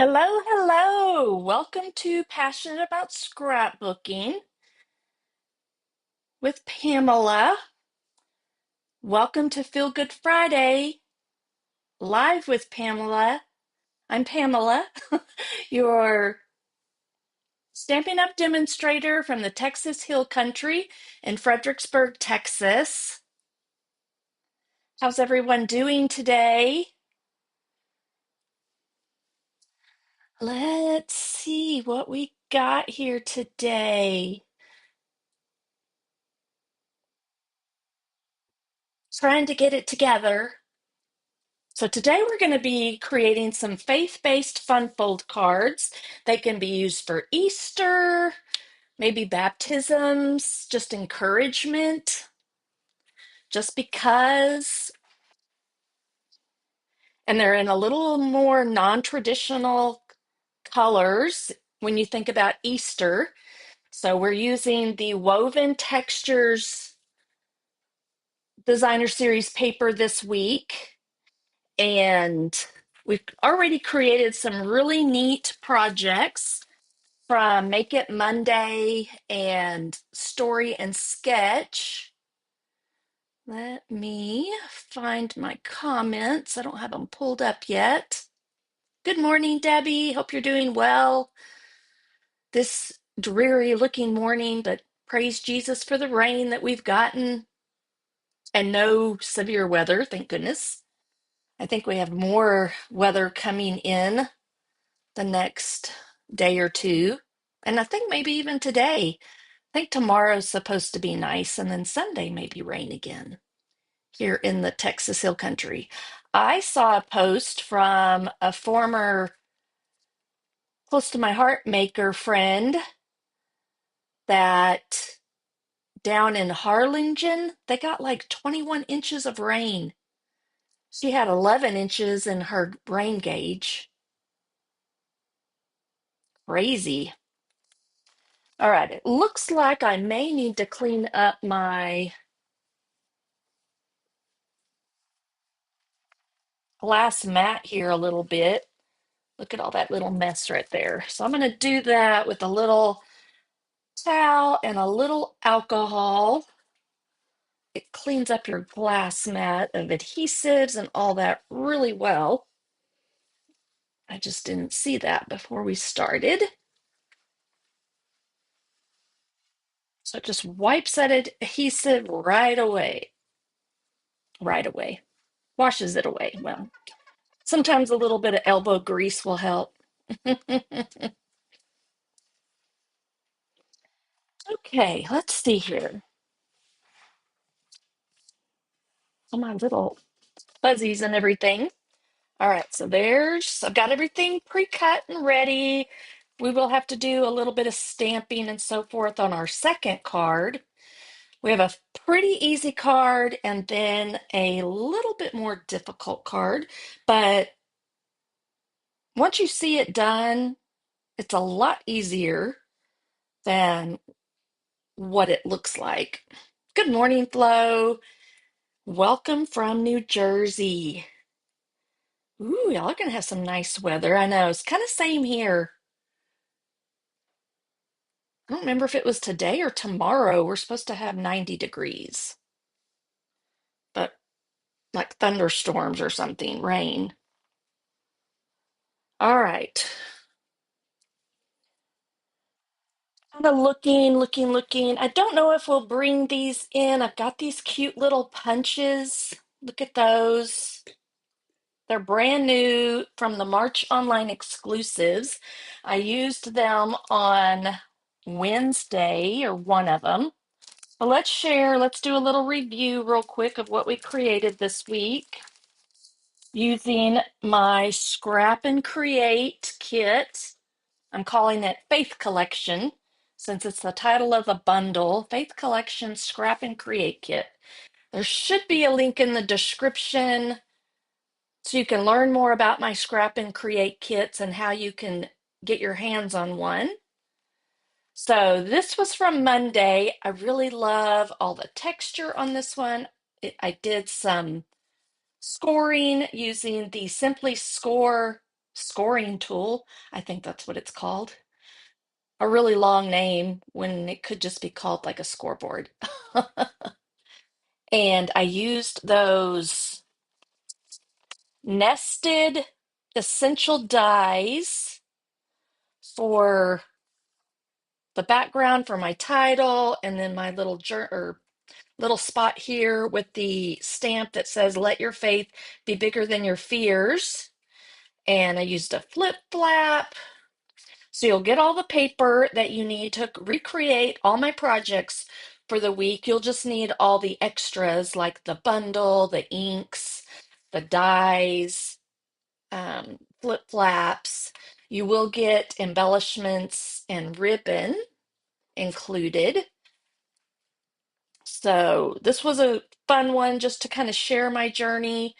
Hello, hello. Welcome to Passionate About Scrapbooking with Pamela. Welcome to Feel Good Friday, live with Pamela. I'm Pamela, your Stampin' Up demonstrator from the Texas Hill Country in Fredericksburg, Texas. How's everyone doing today? Let's see what we got here today. Trying to get it together. So today we're going to be creating some faith-based fun fold cards. They can be used for Easter, maybe baptisms, just encouragement, just because. And they're in a little more non-traditional colors when you think about Easter. So we're using the Woven Textures Designer Series paper this week. And we've already created some really neat projects from Make It Monday and Story and Sketch. Let me find my comments. I don't have them pulled up yet. Good morning, Debbie. Hope you're doing well this dreary looking morning, but praise Jesus for the rain that we've gotten and no severe weather, thank goodness. I think we have more weather coming in the next day or two. And I think maybe even today. I think tomorrow's supposed to be nice, and then Sunday maybe rain again here in the Texas Hill Country. I saw a post from a former close to my heart maker friend that down in Harlingen, they got like 21 inches of rain. She had 11 inches in her rain gauge. Crazy. All right, it looks like I may need to clean up my glass mat here a little bit. Look at all that little mess right there. So I'm going to do that with a little towel and a little alcohol. It cleans up your glass mat of adhesives and all that really well. I just didn't see that before we started. So it just wipes that adhesive right away. Right away. Washes it away. Well, sometimes a little bit of elbow grease will help. Okay, let's see here. All my little fuzzies and everything. All right, so I've got everything pre-cut and ready. We will have to do a little bit of stamping and so forth on our second card. We have a pretty easy card and then a little bit more difficult card, but once you see it done, it's a lot easier than what it looks like. Good morning, Flo. Welcome from New Jersey. Ooh, y'all are gonna have some nice weather. I know, it's kind of same here. I don't remember if it was today or tomorrow. We're supposed to have 90 degrees, but like thunderstorms or something, rain. All right. Kind of looking. I don't know if we'll bring these in. I've got these cute little punches. Look at those. They're brand new from the March Online exclusives. I used them on Wednesday, or one of them. But let's do a little review real quick of what we created this week using my Scrap and Create kit. I'm calling it Faith Collection since it's the title of the bundle, Faith Collection Scrap and Create Kit. There should be a link in the description so you can learn more about my Scrap and Create kits and how you can get your hands on one. So this was from Monday. I really love all the texture on this one. I did some scoring using the Simply Score scoring tool. I think that's what it's called. A really long name when it could just be called like a scoreboard. And I used those nested essential dies for the background for my title, and then my little spot here with the stamp that says let your faith be bigger than your fears. And I used a flip flap. So you'll get all the paper that you need to recreate all my projects for the week. You'll just need all the extras like the bundle, the inks, the dies, flip flaps. You will get embellishments and ribbon included. So this was a fun one just to kind of share my journey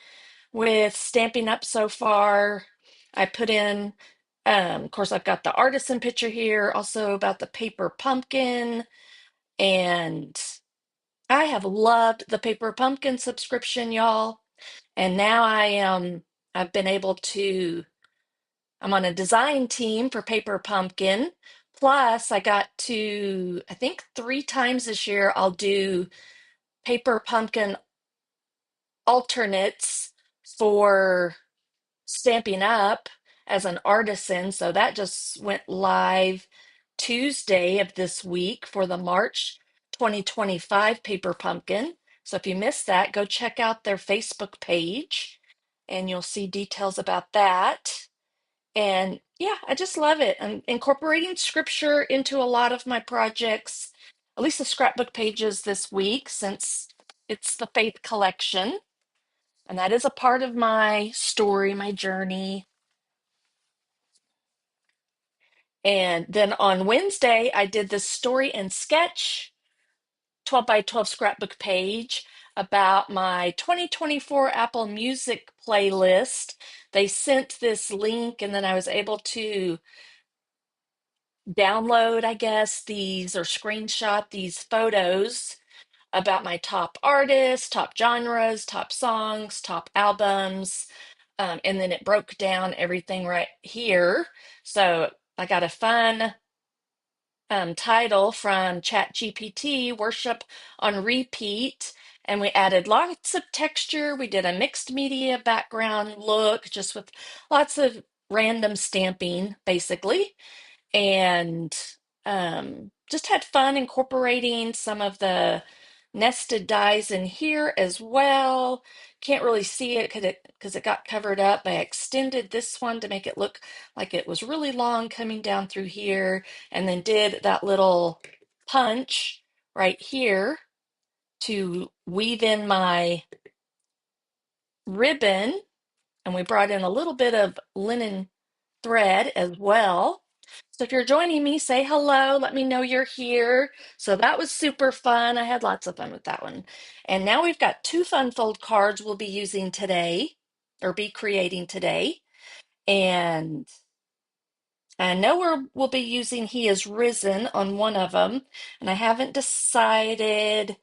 with Stampin' Up so far. I put in, of course, I've got the artisan picture here, also about the paper pumpkin, and I have loved the paper pumpkin subscription, y'all. And now I've been able to, I'm on a design team for paper pumpkin. Plus, I got to, I think 3 times this year, I'll do paper pumpkin alternates for Stamping Up as an artisan. So that just went live Tuesday of this week for the March 2025 Paper Pumpkin. So if you missed that, go check out their Facebook page and you'll see details about that. And yeah, I just love it. I'm incorporating scripture into a lot of my projects, at least the scrapbook pages this week, since it's the faith collection. And that is a part of my story, my journey. And then on Wednesday, I did this story and sketch 12 by 12 scrapbook page about my 2024 Apple Music playlist. They sent this link, and then I was able to download, I guess, these or screenshot these photos about my top artists, top genres, top songs, top albums. And then it broke down everything right here. So I got a fun title from ChatGPT, Worship on Repeat. And we added lots of texture. We did a mixed media background look, just with lots of random stamping, basically, and just had fun incorporating some of the nested dies in here as well. Can't really see it because it got covered up. I extended this one to make it look like it was really long coming down through here, and then did that little punch right here to weave in my ribbon, and we brought in a little bit of linen thread as well. So if you're joining me, say hello. Let me know you're here. So that was super fun. I had lots of fun with that one. And now we've got 2 fun fold cards we'll be using today, or be creating today. And I know we'll be using He is Risen on one of them. And I haven't decided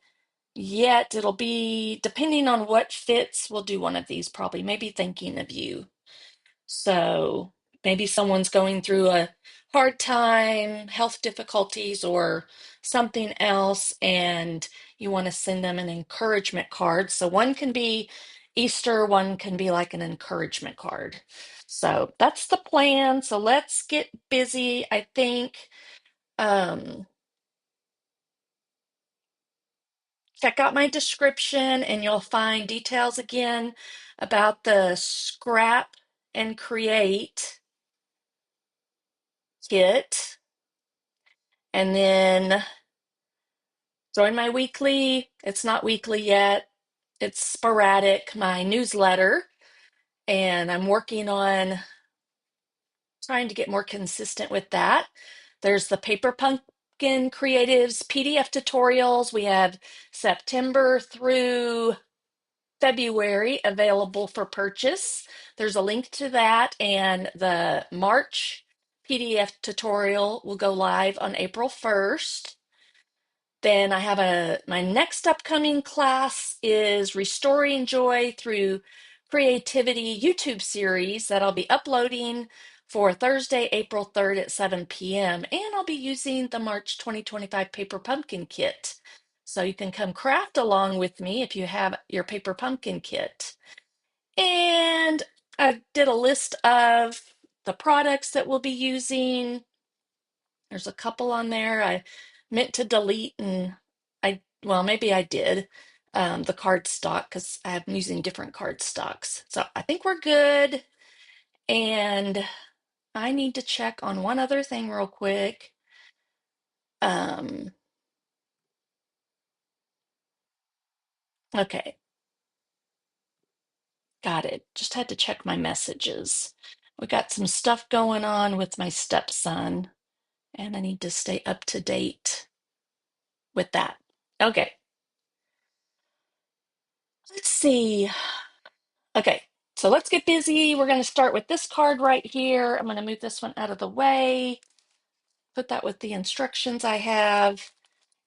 yet. It'll be depending on what fits. We'll do one of these probably, maybe Thinking of You. So maybe someone's going through a hard time, health difficulties, or something else, and you want to send them an encouragement card. So one can be Easter, one can be like an encouragement card. So that's the plan. So let's get busy. I think check out my description and you'll find details again about the Scrap and Create kit. And then join my weekly, it's not weekly yet, it's sporadic, my newsletter. And I'm working on trying to get more consistent with that. There's the Paper Pumpkin Creatives PDF tutorials. We have September through February available for purchase. There's a link to that, and the March PDF tutorial will go live on April 1st. Then I have my next upcoming class is Restoring Joy through creativity YouTube series that I'll be uploading for Thursday, April 3rd at 7 p.m. And I'll be using the March 2025 paper pumpkin kit. So you can come craft along with me if you have your paper pumpkin kit. And I did a list of the products that we'll be using. There's a couple on there I meant to delete, and well, maybe I did, the cardstock because I'm using different cardstocks. So I think we're good. And I need to check on one other thing real quick. Um, okay, got it. Just had to check my messages. We got some stuff going on with my stepson, and I need to stay up to date with that. Okay, let's see. Okay, so let's get busy. We're going to start with this card right here. I'm going to move this one out of the way, put that with the instructions I have.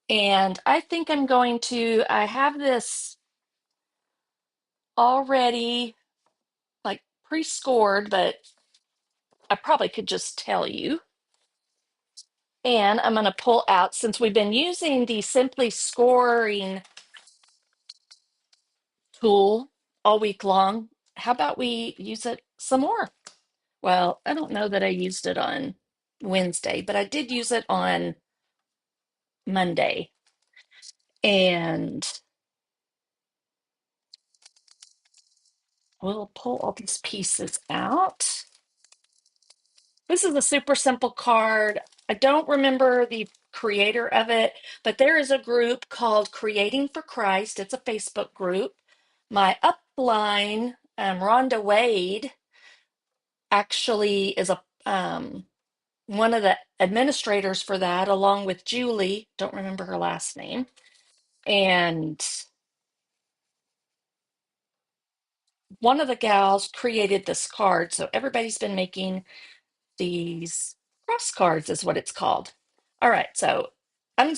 And I think I have this already like pre-scored, but I probably could just tell you. And I'm going to pull out, since we've been using the Simply Scoring tool all week long, how about we use it some more? Well, I don't know that I used it on Wednesday, but I did use it on Monday. And we'll pull all these pieces out. This is a super simple card. I don't remember the creator of it, but there is a group called Creating for Christ. It's a Facebook group. My upline, Rhonda Wade, actually is one of the administrators for that, along with Julie. Don't remember her last name. And one of the gals created this card. So everybody's been making these cross cards, is what it's called. All right, so I've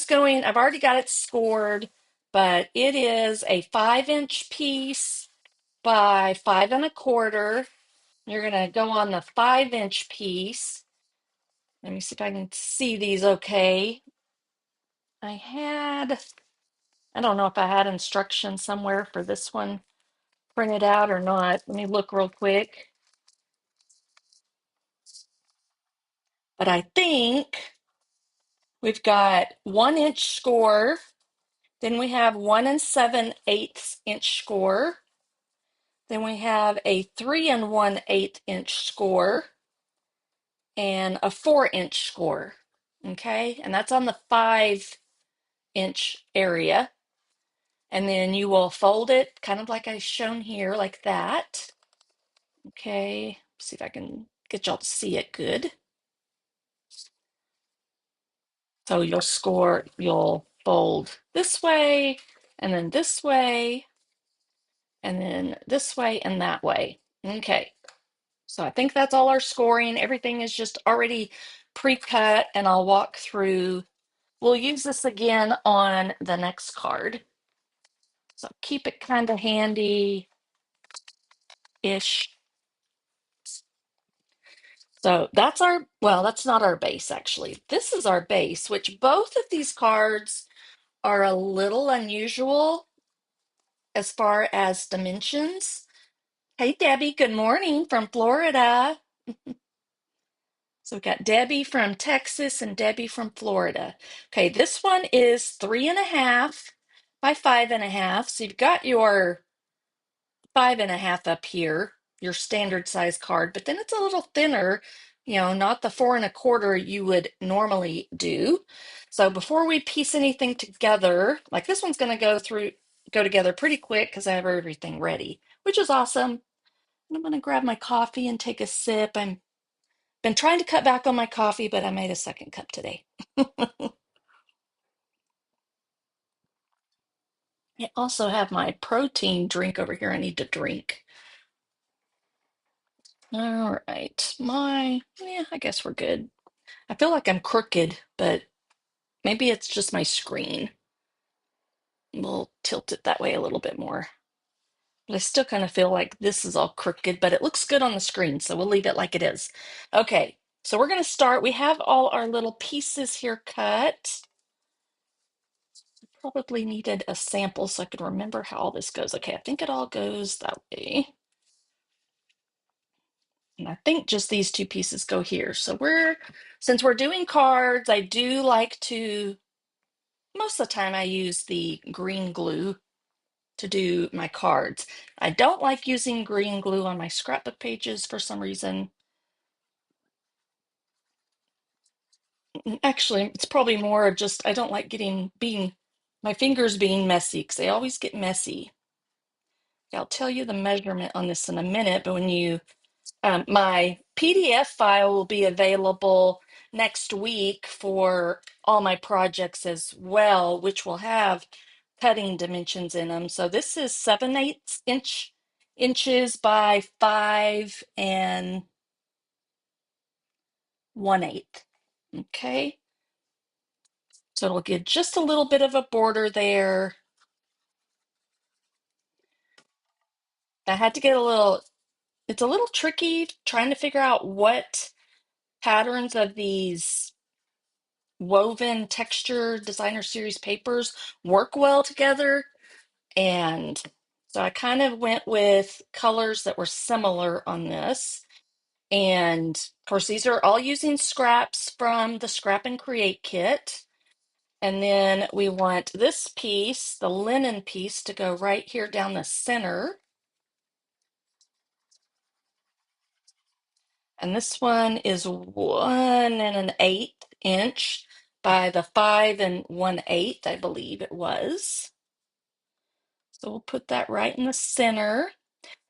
already got it scored, but it is a 5-inch piece by 5 1/4. You're going to go on the 5-inch piece. Let me see if I can see these okay. I don't know if I had instructions somewhere for this one printed out or not. Let me look real quick. But I think we've got 1-inch score. Then we have 1 7/8 inch score. Then we have a 3 1/8 inch score and a 4-inch score. Okay, and that's on the 5-inch area. And then you will fold it kind of like I've shown here, like that. Okay, see if I can get y'all to see it good. So you'll fold this way, and then this way, and then this way and that way. Okay, so I think that's all our scoring. Everything is just already pre-cut, and I'll walk through. We'll use this again on the next card. So keep it kind of handy-ish. So that's not our base actually. This is our base, which both of these cards are a little unusual as far as dimensions. Hey, Debbie, good morning from Florida. So we've got Debbie from Texas and Debbie from Florida. Okay, this one is 3 1/2 by 5 1/2. So you've got your 5 1/2 up here, your standard size card, but then it's a little thinner, not the 4 1/4 you would normally do. So before we piece anything together, like this one's going to go together pretty quick because I have everything ready, which is awesome. And I'm going to grab my coffee and take a sip. I've been trying to cut back on my coffee, but I made a second cup today. I also have my protein drink over here I need to drink. All right. I guess we're good. I feel like I'm crooked, but maybe it's just my screen. We'll tilt it that way a little bit more. But I still kind of feel like this is all crooked, but it looks good on the screen, so we'll leave it like it is. Okay, so we're going to start. We have all our little pieces here cut. Probably needed a sample so I could remember how all this goes. Okay, I think it all goes that way. And I think just these two pieces go here. So since we're doing cards, I do like to, most of the time I use the green glue to do my cards. I don't like using green glue on my scrapbook pages for some reason. Actually, it's probably more of just I don't like being my fingers being messy because they always get messy. I'll tell you the measurement on this in a minute, but my PDF file will be available next week for all my projects as well, which will have cutting dimensions in them. So this is 7/8 inches by 5 1/8. Okay. So it'll give just a little bit of a border there. I had to get it's a little tricky trying to figure out what patterns of these woven texture designer series papers work well together. And so I kind of went with colors that were similar on this. And of course, these are all using scraps from the Scrap and Create kit. And then we want this piece, the linen piece, to go right here down the center. And this one is 1 1/8 inch by the 5 1/8, I believe it was. So we'll put that right in the center.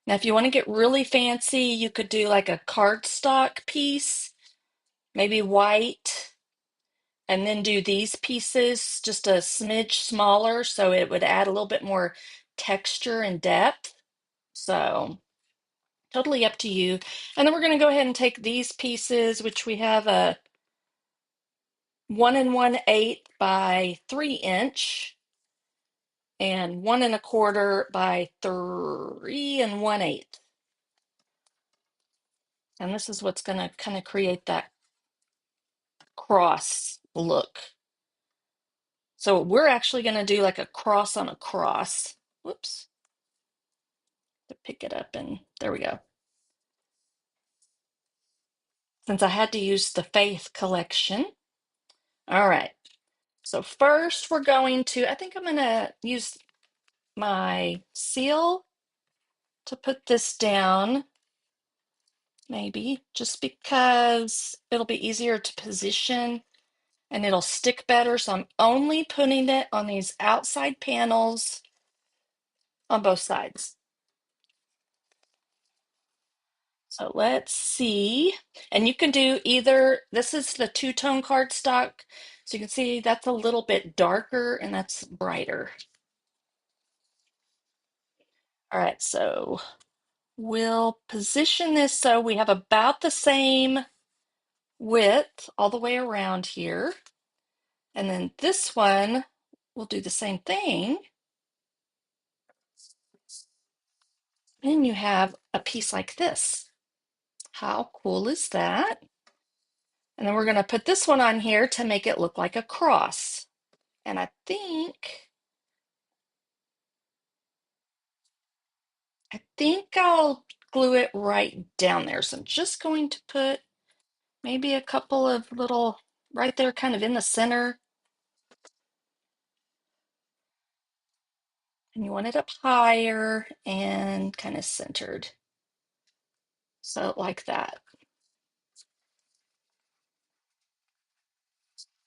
Now, if you want to get really fancy, you could do like a cardstock piece, maybe white, and then do these pieces just a smidge smaller so it would add a little bit more texture and depth. So totally up to you. And then we're going to go ahead and take these pieces, which we have a 1 1/8 by 3 inch and 1 1/4 by 3 1/8. And this is what's going to kind of create that cross look. So we're actually going to do like a cross on a cross. Whoops. To pick it up, and there we go. Since I had to use the Faith collection. All right. So first we're going to, I think I'm going to use my seal to put this down, maybe, just because it'll be easier to position and it'll stick better. So I'm only putting it on these outside panels on both sides. So let's see. And you can do either, this is the two-tone cardstock. So you can see that's a little bit darker and that's brighter. All right, so we'll position this so we have about the same width all the way around here. And then this one, we'll do the same thing. And you have a piece like this. How cool is that? And then we're going to put this one on here to make it look like a cross. And I think I'll glue it right down there. So I'm just going to put maybe a couple of little right there kind of in the center. And you want it up higher and kind of centered. So like that.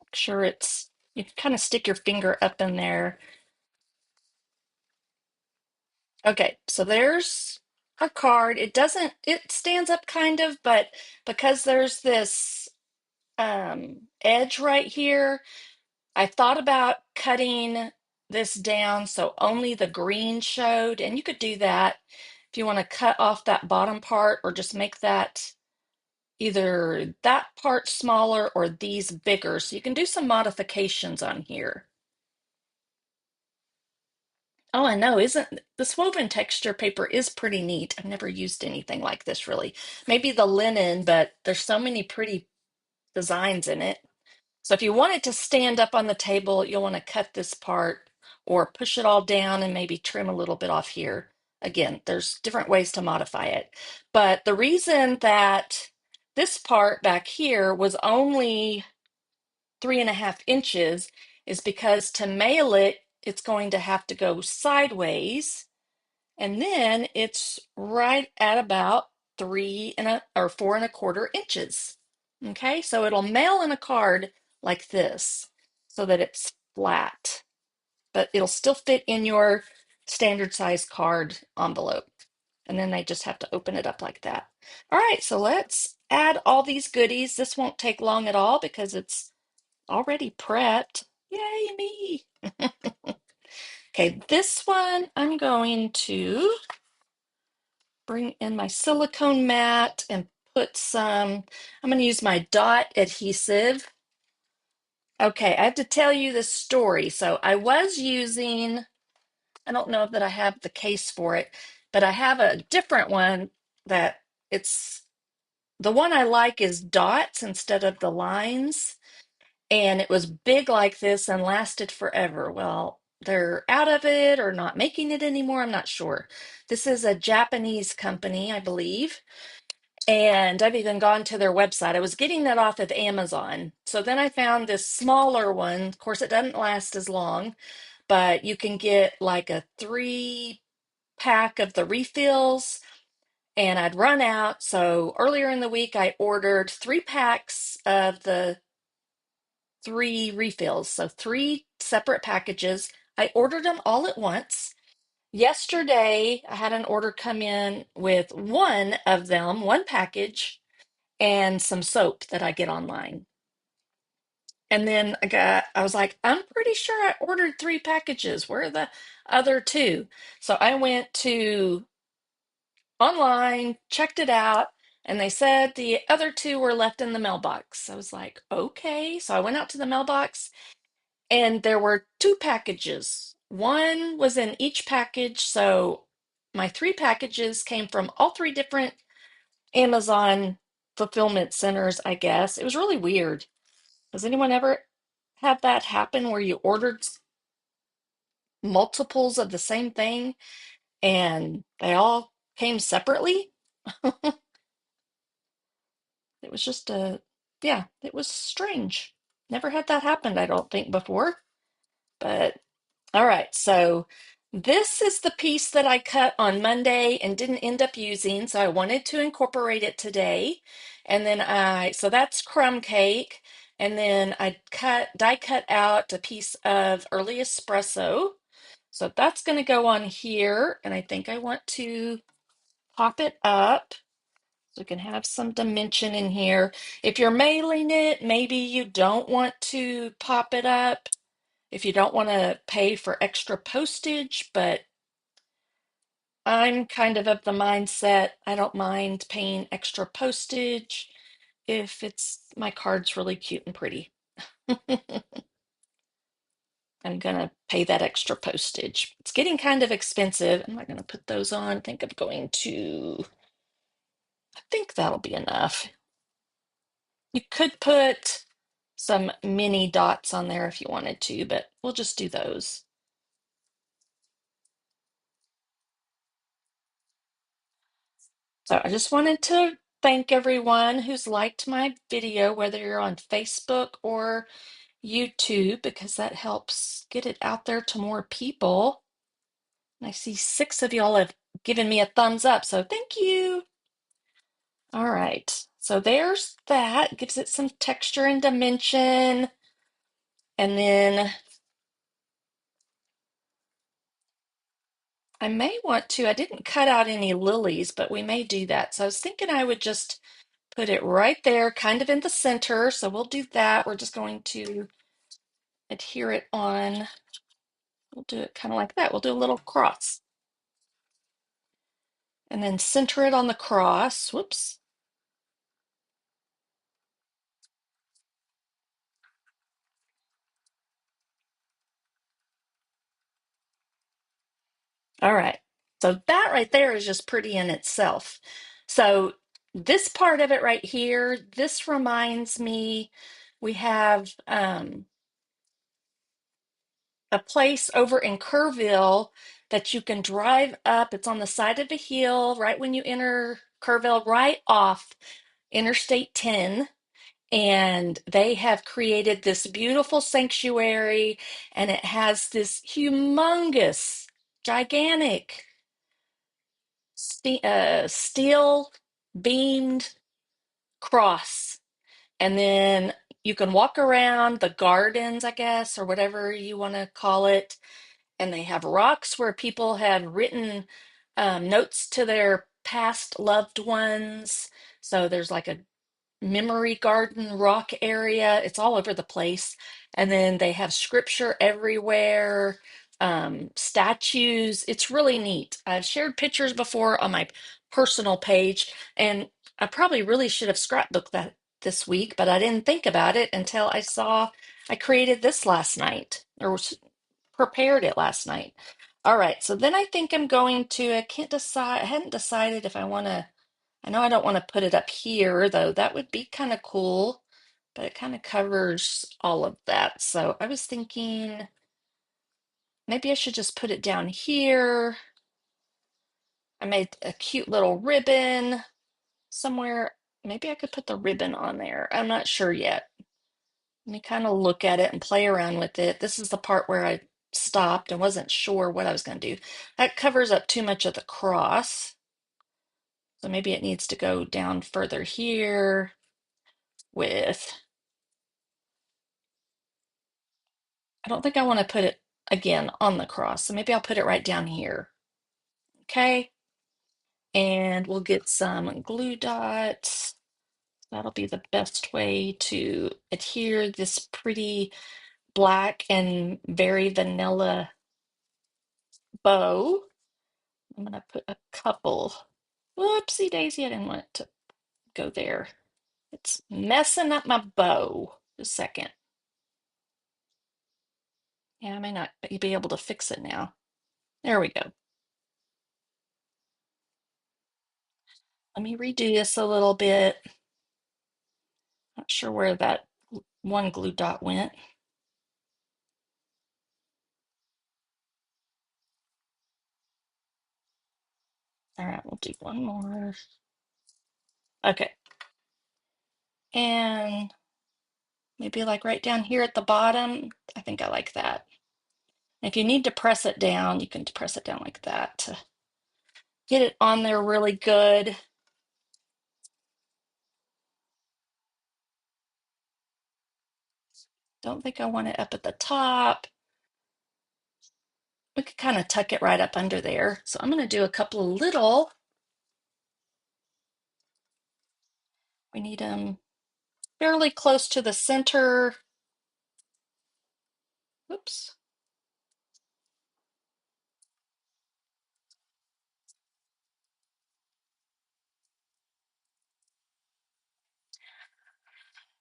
Make sure you can kind of stick your finger up in there. Okay, so there's our card. It stands up kind of, but because there's this edge right here, I thought about cutting this down so only the green showed, and you could do that if you want to cut off that bottom part or just make that either that part smaller or these bigger. So you can do some modifications on here. Oh, I know. Isn't this woven texture paper is pretty neat. I've never used anything like this really. Maybe the linen, but there's so many pretty designs in it. So if you want it to stand up on the table, you'll want to cut this part or push it all down and maybe trim a little bit off here. Again, there's different ways to modify it. But the reason that this part back here was only 3.5 inches is because to mail it, it's going to have to go sideways, and then it's right at about 4.25 inches. Okay, so it'll mail in a card like this so that it's flat, but it'll still fit in your standard size card envelope. And then they just have to open it up like that. All right, so let's add all these goodies. This won't take long at all because it's already prepped. Yay, me. Okay, this one I'm going to bring in my silicone mat and put some, I'm going to use my dot adhesive. Okay, I have to tell you this story. So I was using, I don't know that I have the case for it, but I have a different one that it's, the one I like is dots instead of the lines. And it was big like this and lasted forever. Well, they're out of it or not making it anymore. I'm not sure. This is a Japanese company, I believe. And I've even gone to their website. I was getting that off of Amazon. So then I found this smaller one. Of course, it doesn't last as long, but you can get like a 3 pack of the refills. And I'd run out. So earlier in the week, I ordered 3 packs of the 3 refills. So 3 separate packages. I ordered them all at once. Yesterday, I had an order come in with one of them, one package, and some soap that I get online. And then I was like, I'm pretty sure I ordered 3 packages. Where are the other two? So I went to online, checked it out, and they said the other two were left in the mailbox. I was like, okay. So I went out to the mailbox and there were 2 packages. One was in each package. So my 3 packages came from all 3 different Amazon fulfillment centers, I guess. It was really weird. Has anyone ever had that happen where you ordered multiples of the same thing and they all came separately? It was just yeah, it was strange. Never had that happen, I don't think, before. But all right, so this is the piece that I cut on Monday and didn't end up using, so I wanted to incorporate it today. And then so that's crumb cake. And then I die cut out a piece of early espresso. So that's going to go on here. And I think I want to pop it up so we can have some dimension in here. If you're mailing it, maybe you don't want to pop it up if you don't want to pay for extra postage, but I'm kind of the mindset I don't mind paying extra postage if it's my card's really cute and pretty. I'm gonna pay that extra postage. It's getting kind of expensive. I'm not gonna put those on. I think I'm going to, I think that'll be enough. You could put some mini dots on there if you wanted to, but we'll just do those. So I just wanted to thank everyone who's liked my video, whether you're on Facebook or YouTube, because that helps get it out there to more people. And I see 6 of y'all have given me a thumbs up, so thank you. All right, so there's that. Gives it some texture and dimension. And then I may want to, I didn't cut out any lilies, but we may do that. So I was thinking I would just put it right there, kind of in the center. So we'll do that. We're just going to adhere it on. We'll do it kind of like that. We'll do a little cross and then center it on the cross. Whoops. All right. So that right there is just pretty in itself. So this part of it right here, this reminds me, we have a place over in Kerrville that you can drive up. It's on the side of a hill right when you enter Kerrville, right off Interstate 10. And they have created this beautiful sanctuary, and it has this humongous, gigantic steel beamed cross. And then you can walk around the gardens, I guess, or whatever you want to call it. And they have rocks where people have written notes to their past loved ones. So there's like a memory garden rock area. It's all over the place. And then they have scripture everywhere, statues. It's really neat. I've shared pictures before on my personal page, and I probably really should have scrapbooked that this week, but I didn't think about it until I saw I created this last night or prepared it last night. All right, so then I think I'm going to, I can't decide, I hadn't decided if I want to, I know I don't want to put it up here though. That would be kind of cool, but it kind of covers all of that. So I was thinking maybe I should just put it down here. I made a cute little ribbon somewhere. Maybe I could put the ribbon on there. I'm not sure yet. Let me kind of look at it and play around with it. This is the part where I stopped and wasn't sure what I was going to do. That covers up too much of the cross. So maybe it needs to go down further here with, I don't think I want to put it again on the cross. So maybe I'll put it right down here. Okay. And we'll get some glue dots. That'll be the best way to adhere this pretty black and very vanilla bow. I'm gonna put a couple. Whoopsie daisy, I didn't want it to go there. It's messing up my bow. Just a second. Yeah, I may not be able to fix it now. There we go. Let me redo this a little bit. Not sure where that one glue dot went. All right, we'll do one more. Okay. And maybe like right down here at the bottom. I think I like that. If you need to press it down, you can press it down like that to get it on there really good. Don't think I want it up at the top. We could kind of tuck it right up under there. So I'm going to do a couple of little. We need them fairly close to the center. Oops.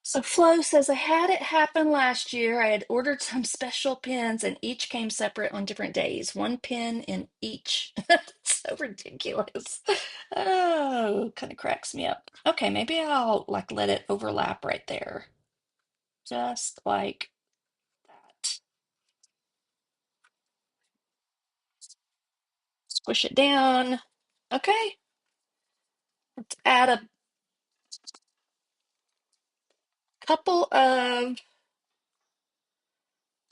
So Flo says, I had it happen last year. I had ordered some special pens and each came separate on different days. One pen in each. So ridiculous. Oh, kind of cracks me up. Okay, maybe I'll like let it overlap right there. Just like that. Squish it down. Okay, let's add a couple of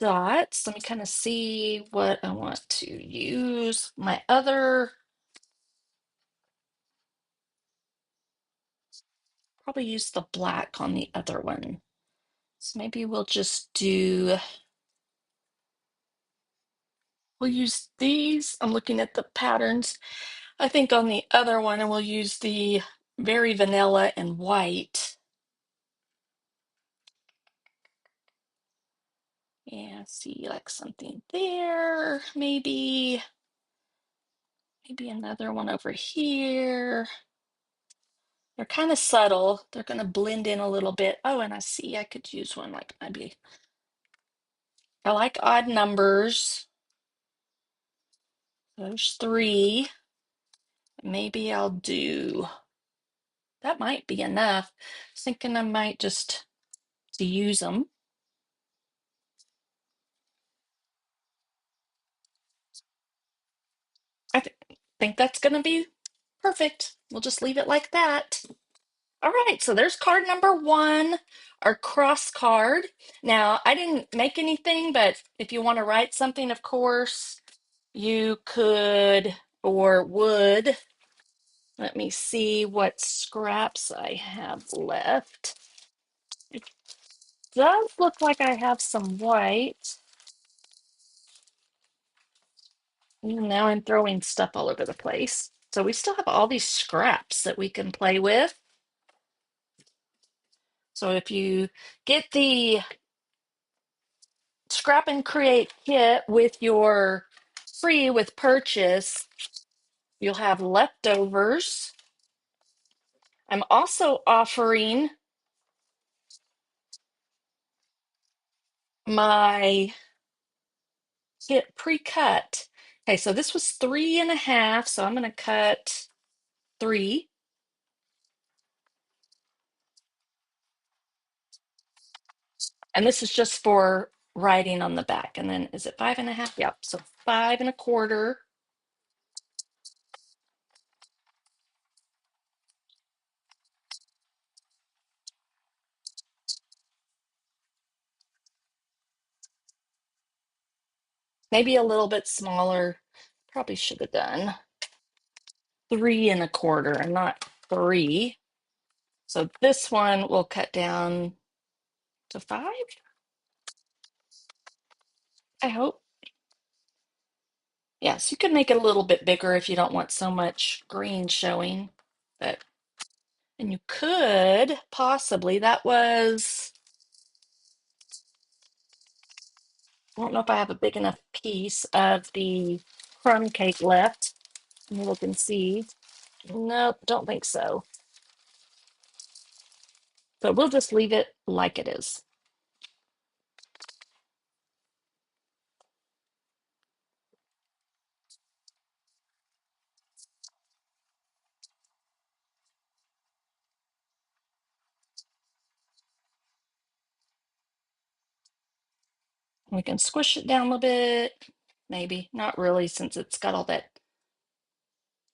dots. Let me kind of see what I want to use. My other, probably use the black on the other one. So maybe we'll just do, we'll use these. I'm looking at the patterns. I think on the other one, and we'll use the very vanilla and white. Yeah, see like something there, maybe another one over here. They're kind of subtle. They're going to blend in a little bit. Oh, and I see I could use one like maybe, I like odd numbers. There's three. Maybe I'll do, that might be enough. I was thinking I might just to use them. I think that's going to be perfect. We'll just leave it like that. All right, so there's card number one, our cross card. Now, I didn't make anything, but if you want to write something, of course, you could or would. Let me see what scraps I have left. It does look like I have some white. Now I'm throwing stuff all over the place. So we still have all these scraps that we can play with. So if you get the Scrap and Create kit with your free with purchase, you'll have leftovers. I'm also offering my kit pre-cut. Okay, so this was 3.5, so I'm going to cut 3. And this is just for writing on the back. And then is it 5.5? Yep, so 5.25. Maybe a little bit smaller. Probably should have done 3.25 and not 3. So this one will cut down to 5, I hope. Yes, you can make it a little bit bigger if you don't want so much green showing. But and you could possibly, that was, I don't know if I have a big enough piece of the crumb cake left. Let me look and see. Nope, don't think so. So we'll just leave it like it is. We can squish it down a little bit. Maybe, not really, since it's got all that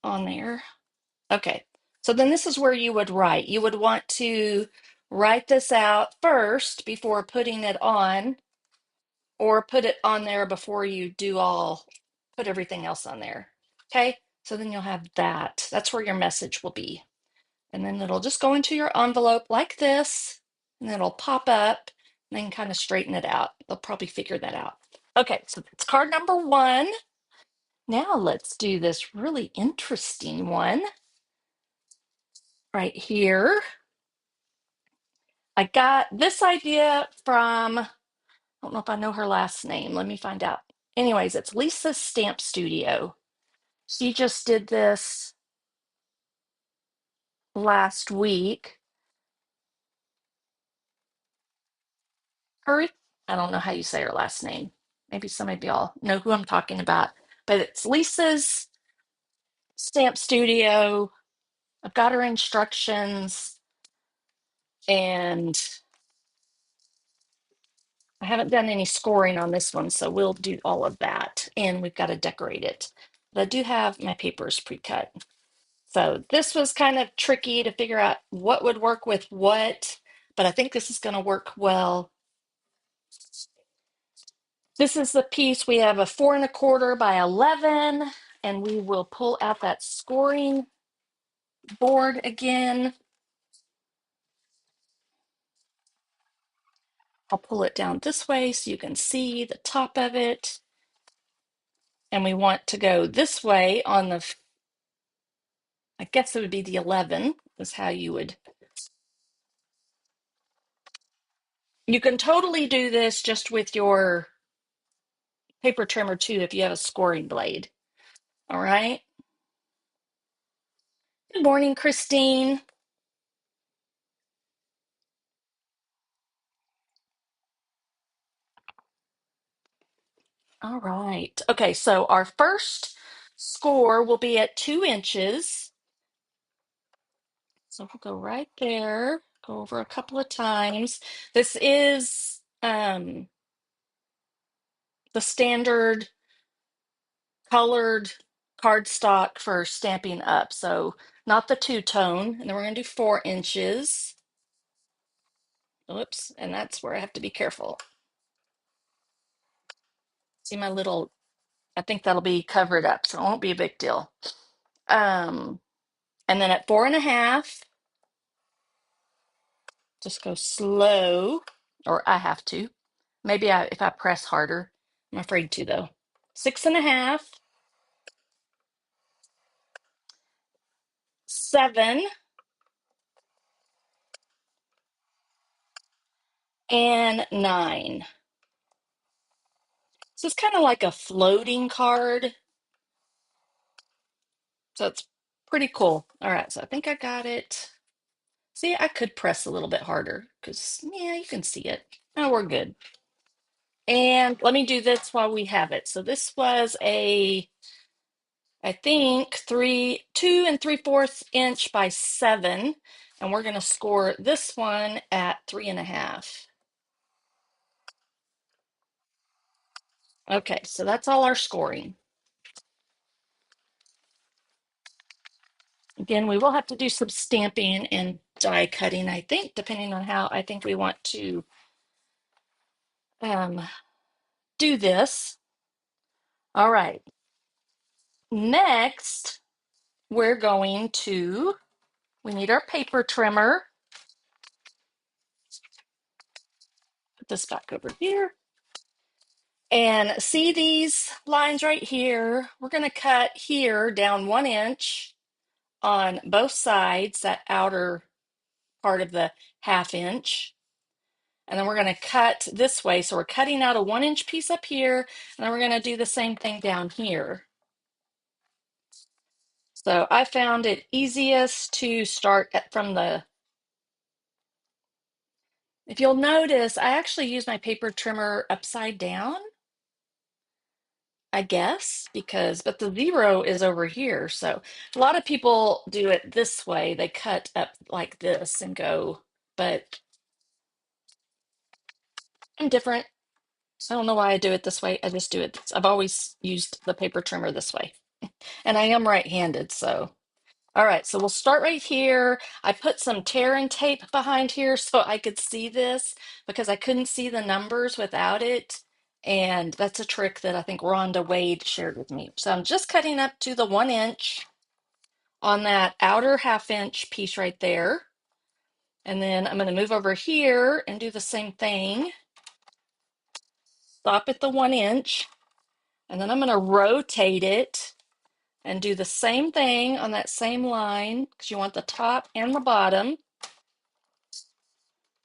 on there. Okay, so then this is where you would write. You would want to write this out first before putting it on, or put it on there before you put everything else on there. Okay, so then you'll have that. That's where your message will be. And then it'll just go into your envelope like this, and then it'll pop up, and then kind of straighten it out. They'll probably figure that out. Okay, so that's card number one. Now let's do this really interesting one right here. I got this idea from, I don't know if I know her last name. Let me find out. Anyways, it's Lisa's Stamp Studio. She just did this last week. Hurry, I don't know how you say her last name. Maybe some of y'all know who I'm talking about. But it's Lisa's Stamp Studio. I've got her instructions, and I haven't done any scoring on this one, so we'll do all of that. And we've got to decorate it. But I do have my papers pre-cut. So this was kind of tricky to figure out what would work with what, but I think this is going to work well. This is the piece. We have a 4.25 by 11, and we will pull out that scoring board again. I'll pull it down this way so you can see the top of it. And we want to go this way on the, I guess it would be the 11 is how you would. You can totally do this just with your paper trimmer too if you have a scoring blade. All right. Good morning, Christine. All right. Okay, so our first score will be at 2 inches. So we'll go right there, go over a couple of times. This is the standard colored cardstock for Stampin' Up. So not the two-tone. And then we're going to do 4 inches. Oops, and that's where I have to be careful. See my little, I think that'll be covered up, so it won't be a big deal. And then at 4.5, just go slow, or I have to. Maybe if I press harder. I'm afraid to though. 6.5, 7, and 9. So it's kind of like a floating card. So it's pretty cool. All right, so I think I got it. See, I could press a little bit harder because, yeah, you can see it. Oh, we're good. And let me do this while we have it. So this was I think 2 3/4 inch by 7. And we're going to score this one at 3.5. Okay, so that's all our scoring. Again, we will have to do some stamping and die cutting, I think, depending on how I think we want to um, do this. All right. Next, we need our paper trimmer. Put this back over here. And see these lines right here? We're going to cut here down 1 inch on both sides, that outer part of the 1/2 inch. And then we're going to cut this way. So we're cutting out a 1 inch piece up here, and then we're going to do the same thing down here. So I found it easiest to start from if you'll notice, I actually use my paper trimmer upside down, I guess, but the 0 is over here. So a lot of people do it this way. They cut up like this and go, but I'm different. I don't know why I do it this way. I just do it. I've always used the paper trimmer this way. And I am right-handed, so. All right, so we'll start right here. I put some tear and tape behind here so I could see this because I couldn't see the numbers without it. And that's a trick that I think Rhonda Wade shared with me. So I'm just cutting up to the 1 inch on that outer 1/2 inch piece right there. And then I'm going to move over here and do the same thing. Stop at the 1 inch. And then I'm going to rotate it and do the same thing on that same line because you want the top and the bottom.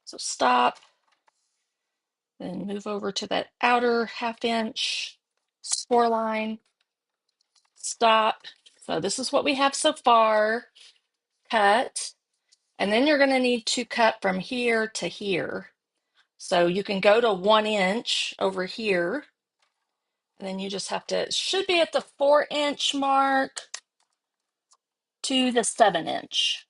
So stop, then move over to that outer 1/2 inch score line, stop. So this is what we have so far, cut. And then you're going to need to cut from here to here. So you can go to 1 inch over here. And then you just have to, it should be at the 4 inch mark to the 7 inch.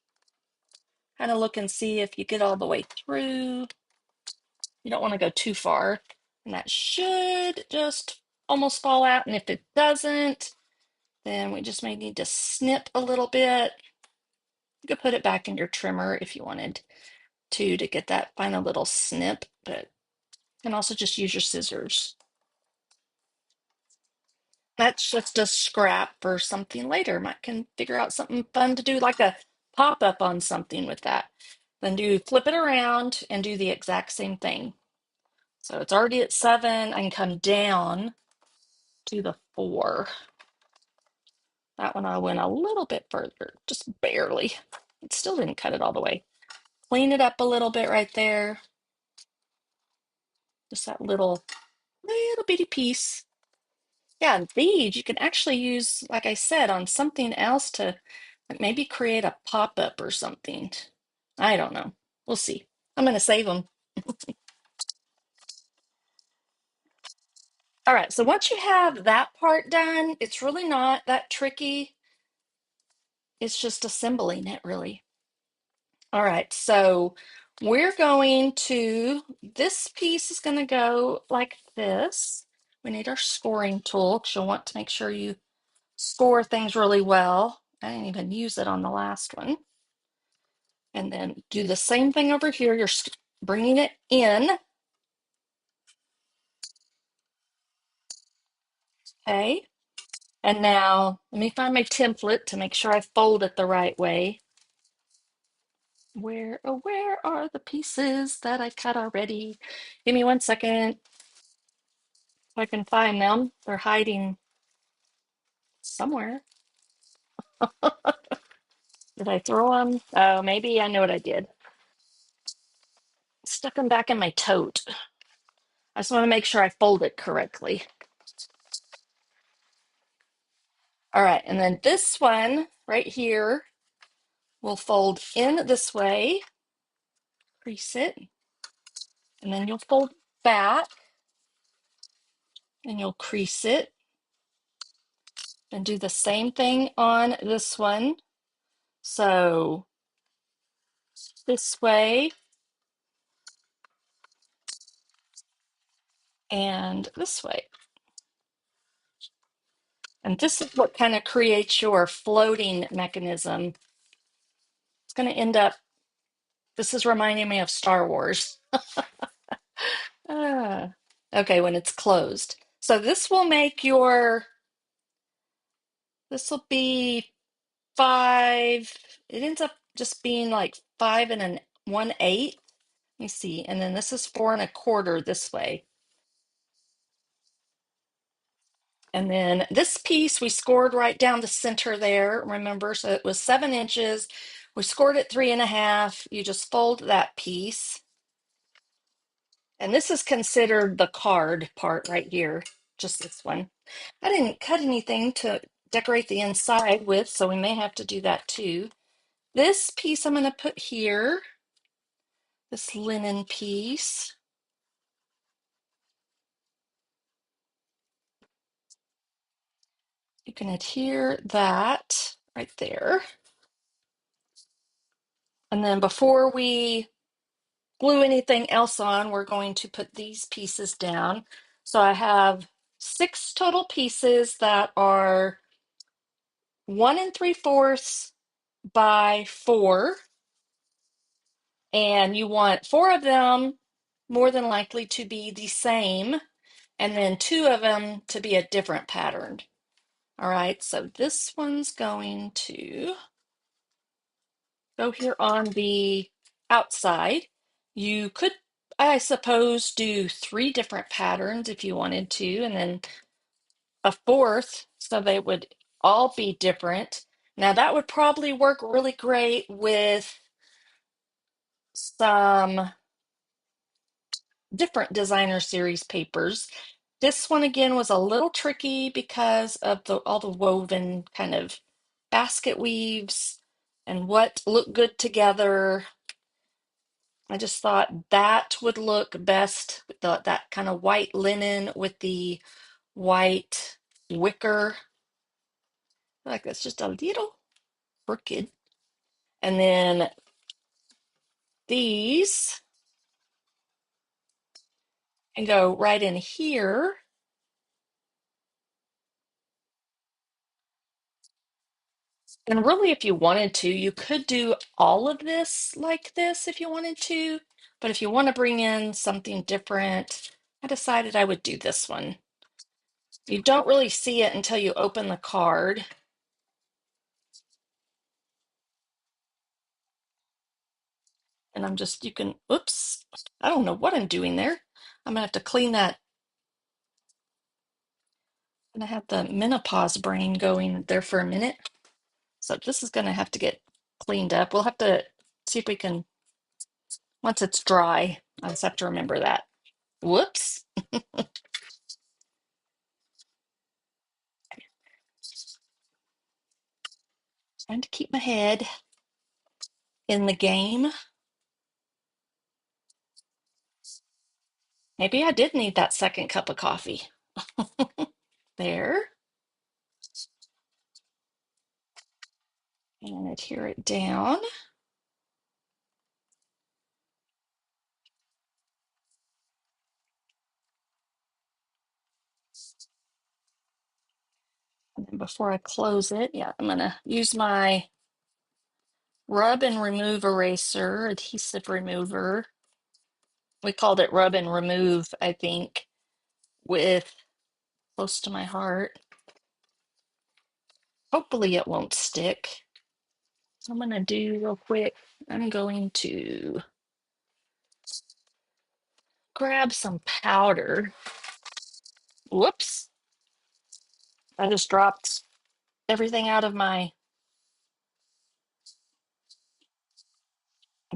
Kind of look and see if you get all the way through. You don't want to go too far. And that should just almost fall out. And if it doesn't, then we just may need to snip a little bit. You could put it back in your trimmer if you wanted to get that final little snip, but you can also just use your scissors. That's just a scrap for something later. Might can figure out something fun to do, like a pop-up on something with that. Then flip it around and do the exact same thing. So it's already at 7. I can come down to the 4. That one I went a little bit further, just barely. It still didn't cut it all the way. Clean it up a little bit right there. Just that little bitty piece. Yeah, and these you can actually use, like I said, on something else to maybe create a pop-up or something. I don't know. We'll see. I'm going to save them. All right, so once you have that part done, it's really not that tricky. It's just assembling it, really. All right, so we're going to, this piece is going to go like this. We need our scoring tool because you'll want to make sure you score things really well. I didn't even use it on the last one. And then do the same thing over here. You're bringing it in. Okay. And now let me find my template to make sure I fold it the right way. Where are the pieces that I cut already? Give me 1 second if I can find them. They're hiding somewhere. Did I throw them? Oh, maybe I know what I did. Stuck them back in my tote. I just want to make sure I fold it correctly. All right, and then this one right here will fold in this way, crease it, and then you'll fold back and you'll crease it and do the same thing on this one. So this way and this way. And this is what kind of creates your floating mechanism. It's going to end up, this is reminding me of Star Wars. Ah, okay, when it's closed. So this will make your, this will be 5, it ends up just being like 5 1/8. Let me see. And then this is 4 1/4 this way. And then this piece we scored right down the center there, remember? So it was 7 inches. We scored it 3 1/2. You just fold that piece. And this is considered the card part right here, just this one. I didn't cut anything to decorate the inside with, so we may have to do that too. This piece I'm going to put here, this linen piece. You can adhere that right there. And then before we glue anything else on, we're going to put these pieces down. So I have 6 total pieces that are 1 3/4 by 4. And you want 4 of them more than likely to be the same, and then 2 of them to be a different pattern. All right, so this one's going to go here on the outside. You could, I suppose, do 3 different patterns if you wanted to, and then a fourth, so they would all be different. Now that would probably work really great with some different designer series papers. This one again was a little tricky because of all the woven kind of basket weaves and what looked good together. I just thought that would look best with that kind of white linen with the white wicker. Like that's just a little crooked. And then these can go right in here. And really, if you wanted to, you could do all of this like this if you wanted to. But if you want to bring in something different, I decided I would do this one. You don't really see it until you open the card. And I'm just, you can, oops, I don't know what I'm doing there. I'm gonna have to clean that. And I have the menopause brain going there for a minute. So this is gonna have to get cleaned up. We'll have to see if we can, once it's dry, I just have to remember that. Whoops. Trying to keep my head in the game. Maybe I did need that second cup of coffee. There. And adhere it down. And then before I close it, yeah, I'm gonna use my rub and remove eraser, adhesive remover. We called it rub and remove, I think, with close to my heart. Hopefully it won't stick. So I'm gonna do real quick, I'm going to grab some powder. Whoops, I just dropped everything out of my,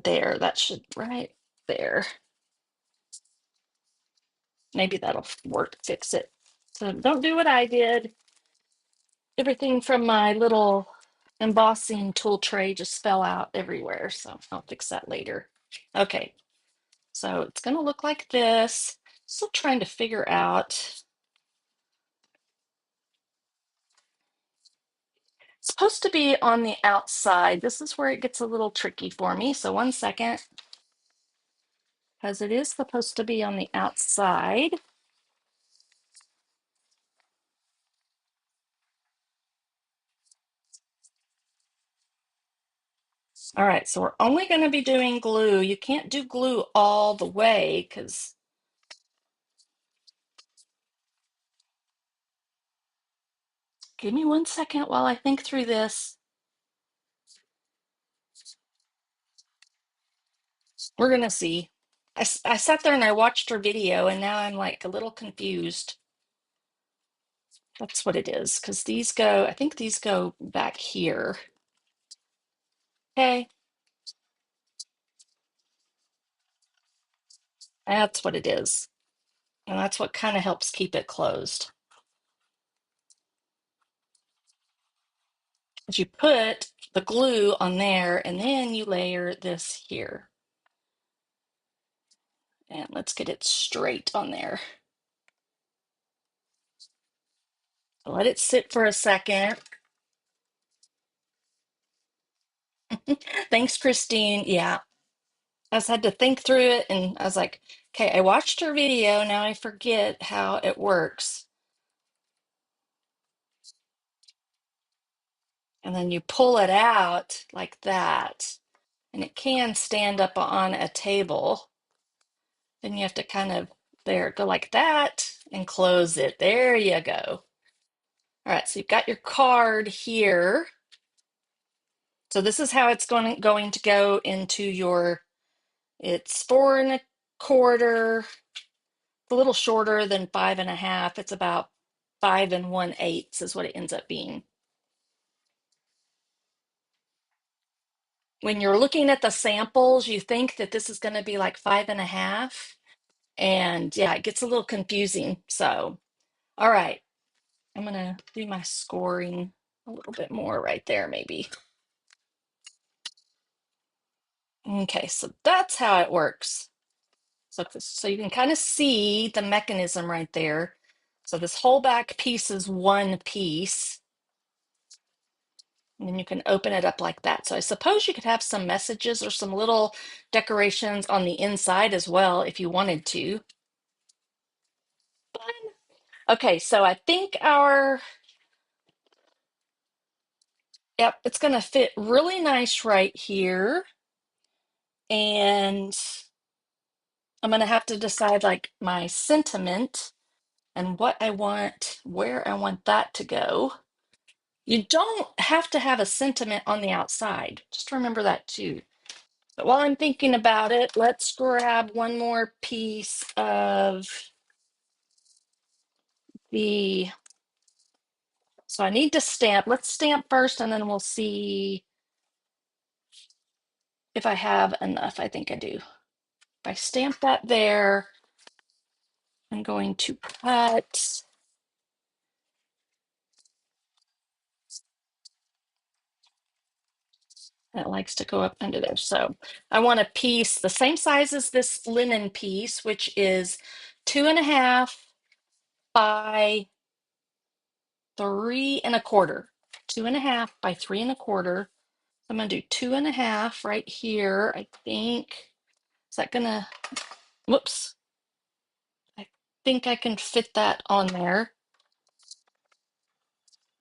there, that should, right there. Maybe that'll work, fix it. So don't do what I did. Everything from my little embossing tool tray just fell out everywhere, so I'll fix that later. Okay, so it's gonna look like this. Still trying to figure out. It's supposed to be on the outside. This is where it gets a little tricky for me. So 1 second, because it is supposed to be on the outside. All right, so we're only going to be doing glue. You can't do glue all the way because, give me 1 second while I think through this. We're going to see. I sat there and I watched her video and now I'm like a little confused. That's what it is because these go, I think these go back here. Okay, that's what it is. And that's what kind of helps keep it closed. Is you put the glue on there and then you layer this here. And let's get it straight on there. Let it sit for a second. Thanks, Christine. Yeah, I just had to think through it and I was like, okay, I watched her video. Now I forget how it works. And then you pull it out like that. And it can stand up on a table. Then you have to kind of, there, go like that and close it. There you go. All right, so you've got your card here. So this is how it's going to go into your, it's 4 1/4, a little shorter than 5 1/2. It's about 5 1/8 is what it ends up being. When you're looking at the samples, you think that this is going to be like 5 1/2. And yeah, it gets a little confusing. So, all right, I'm going to do my scoring a little bit more right there, maybe. Okay, so that's how it works. So you can kind of see the mechanism right there. So this whole back piece is one piece. And then you can open it up like that. So I suppose you could have some messages or some little decorations on the inside as well if you wanted to. Okay, so I think yep, it's going to fit really nice right here. And I'm going to have to decide like my sentiment and what I want, where I want that to go. You don't have to have a sentiment on the outside. Just remember that too. But while I'm thinking about it, let's grab one more piece of the, so I need to stamp. Let's stamp first and then we'll see if I have enough. I think I do. If I stamp that there, I'm going to cut. It likes to go up under there. So I want a piece the same size as this linen piece, which is 2 1/2 by 3 1/4. 2.5 by 3 1/4. So I'm gonna do 2.5 right here, I think. Is that gonna, whoops. I think I can fit that on there.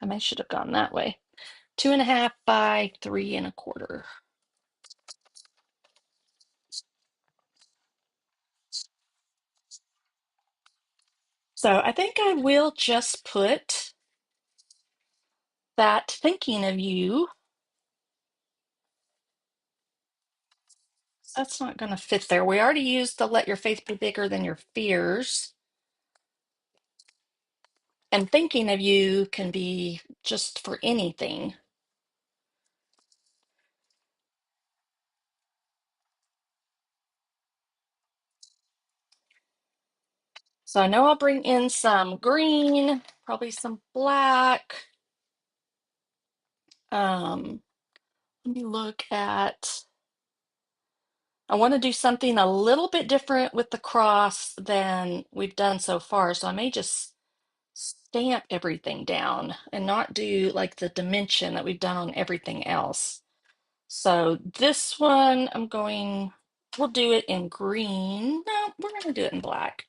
I may should have gone that way. 2.5 by 3 1/4. So I think I will just put that thinking of you. That's not going to fit there. We already used the let your faith be bigger than your fears. And thinking of you can be just for anything. So I know I'll bring in some green, probably some black. Let me look at, I want to do something a little bit different with the cross than we've done so far. So I may just stamp everything down and not do like the dimension that we've done on everything else. So this one, we'll do it in green. No, we're going to do it in black.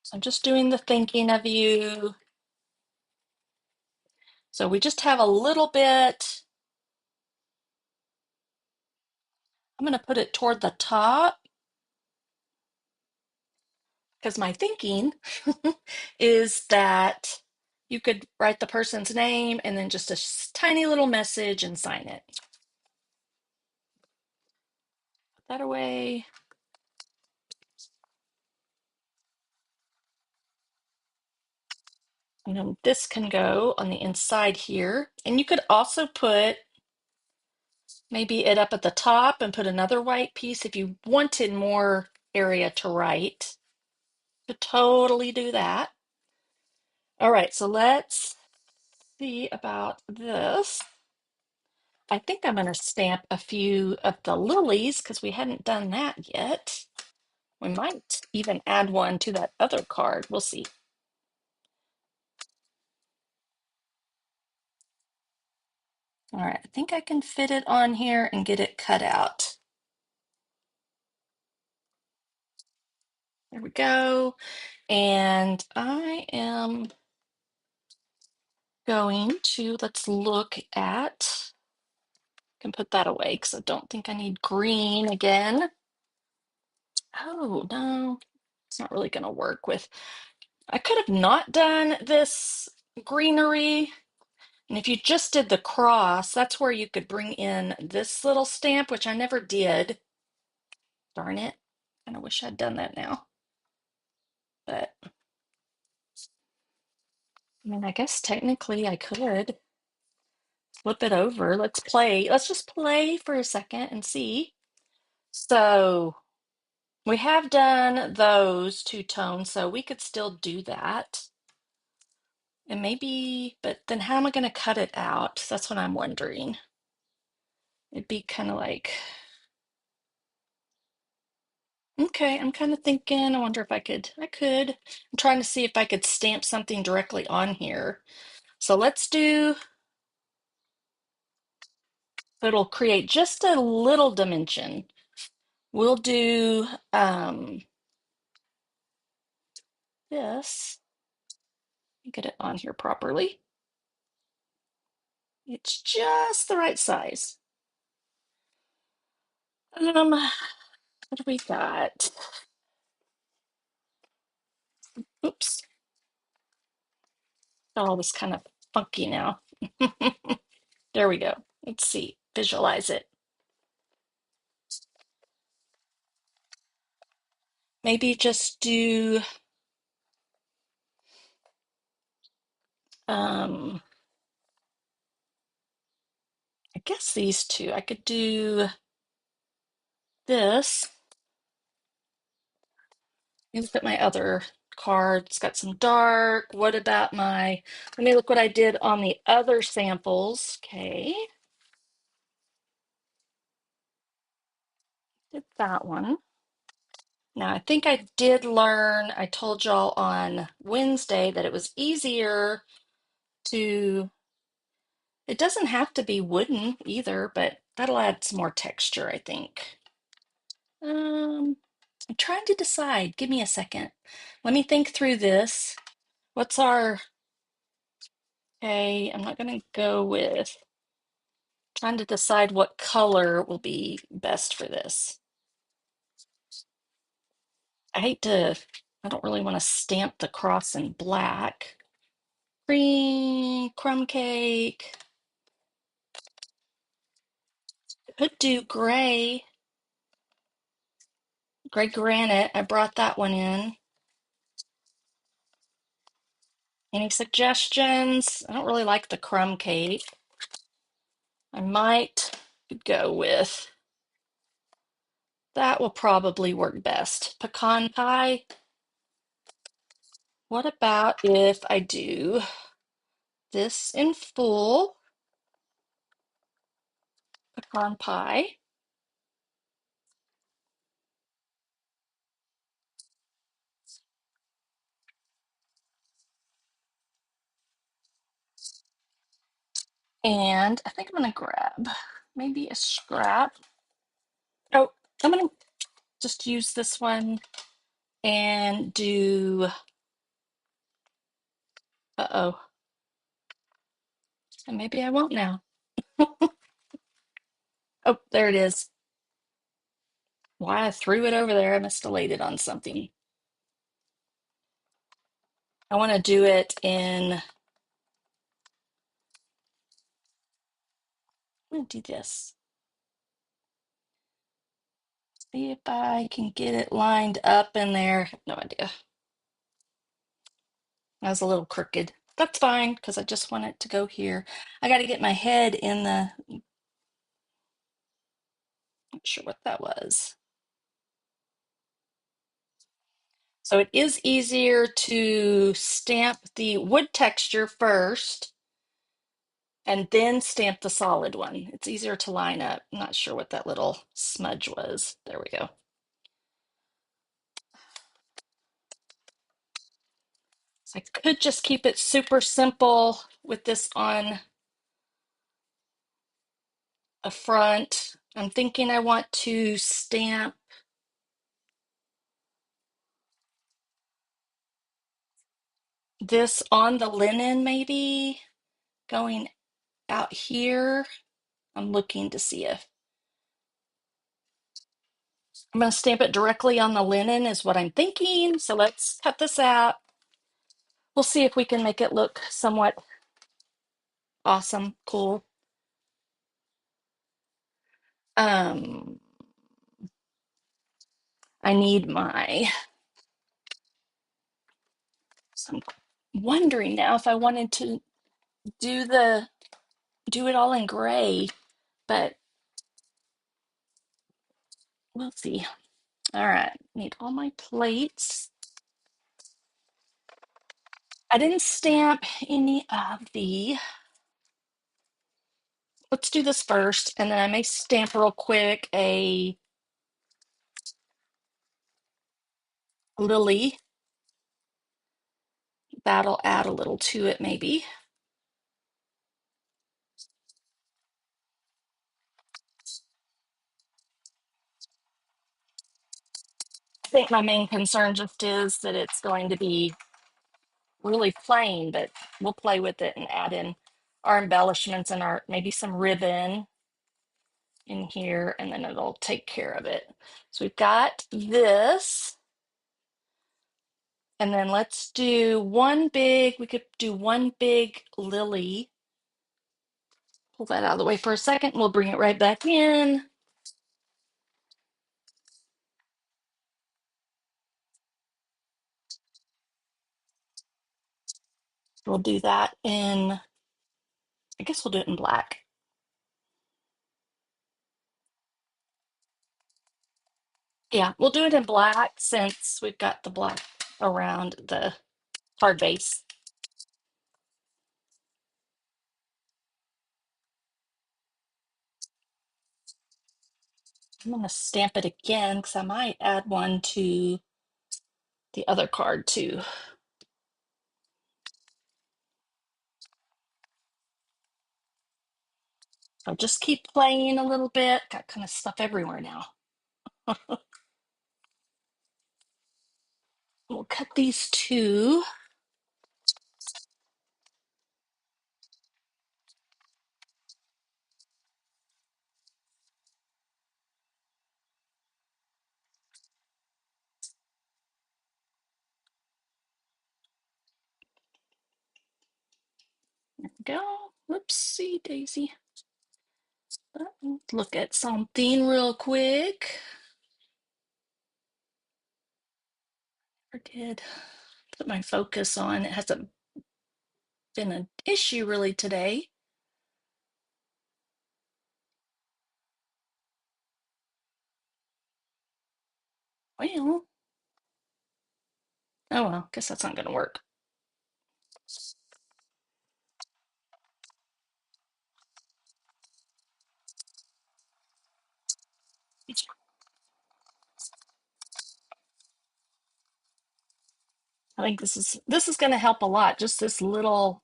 So I'm just doing the thinking of you. So we just have a little bit. I'm going to put it toward the top because my thinking is that you could write the person's name and then just a tiny little message and sign it. Put that away. And then this can go on the inside here. And you could also put maybe it up at the top and put another white piece if you wanted more area to write. Could totally do that. All right, so let's see about this. I think I'm going to stamp a few of the lilies because we hadn't done that yet. We might even add one to that other card. We'll see. All right, I think I can fit it on here and get it cut out. There we go. And I am going to, let's look at, I can put that away because I don't think I need green again. Oh, no, it's not really going to work with, I could have not done this greenery. And if you just did the cross, that's where you could bring in this little stamp, which I never did. Darn it. And I wish I'd done that now. But I mean, I guess technically I could flip it over. Let's play. Let's just play for a second and see. So we have done those two tones, so we could still do that. And maybe, but then how am I going to cut it out? That's what I'm wondering. It'd be kind of like, okay, I'm kind of thinking, I wonder if I could. I'm trying to see if I could stamp something directly on here. So let's do, it'll create just a little dimension. We'll do this. Get it on here properly. It's just the right size. What do we got? Oops. Oh, this kind of funky now. There we go. Let's see. Visualize it. Maybe just do I guess these two. I could do this. Look at my other card. It's got some dark. What about my, let me look what I did on the other samples. Okay. Did that one. Now, I think I did learn, I told y'all on Wednesday that it was easier to, it doesn't have to be wooden either, but that'll add some more texture, I think. I'm trying to decide. Give me a second. Let me think through this. What's our, okay, I'm not going to go with trying to decide what color will be best for this. I hate to, I don't really want to stamp the cross in black. Cream, crumb cake. Could do gray, gray granite. I brought that one in. Any suggestions? I don't really like the crumb cake. I might go with, that will probably work best. Pecan pie. What about if I do this in full pecan pie? And I think I'm gonna grab maybe a scrap. Oh, I'm gonna just use this one and do, uh-oh, and maybe I won't now. Oh, there it is. Why I threw it over there, I must have laid it on something. I want to do it in, I'm gonna do this. See if I can get it lined up in there. No idea. That was a little crooked. That's fine, because I just want it to go here. I got to get my head in the, not sure what that was. So it is easier to stamp the wood texture first and then stamp the solid one. It's easier to line up. I'm not sure what that little smudge was. There we go. So I could just keep it super simple with this on a front. I'm thinking I want to stamp this on the linen, maybe going out here. I'm looking to see if I'm going to stamp it directly on the linen is what I'm thinking. So let's cut this out. We'll see if we can make it look somewhat awesome, cool. Um, I need my, so I'm wondering now if I wanted to do the, do it all in gray, but we'll see. All right, need all my plates. I didn't stamp any of the, let's do this first, and then I may stamp real quick a lily. That'll add a little to it, maybe. I think my main concern just is that it's going to be really plain, but we'll play with it and add in our embellishments and our maybe some ribbon in here, and then it'll take care of it. So we've got this, and then let's do one big, we could do one big lily. Pull that out of the way for a second. We'll bring it right back in. We'll do that in, I guess we'll do it in black. Yeah, we'll do it in black since we've got the black around the hard base. I'm going to stamp it again because I might add one to the other card too. So just keep playing a little bit. Got kind of stuff everywhere now. We'll cut these two. There we go. Whoopsie daisy. Look at something real quick. I did put my focus on. It hasn't been an issue really today. Well, oh well, guess that's not going to work. I think this is going to help a lot. Just this little,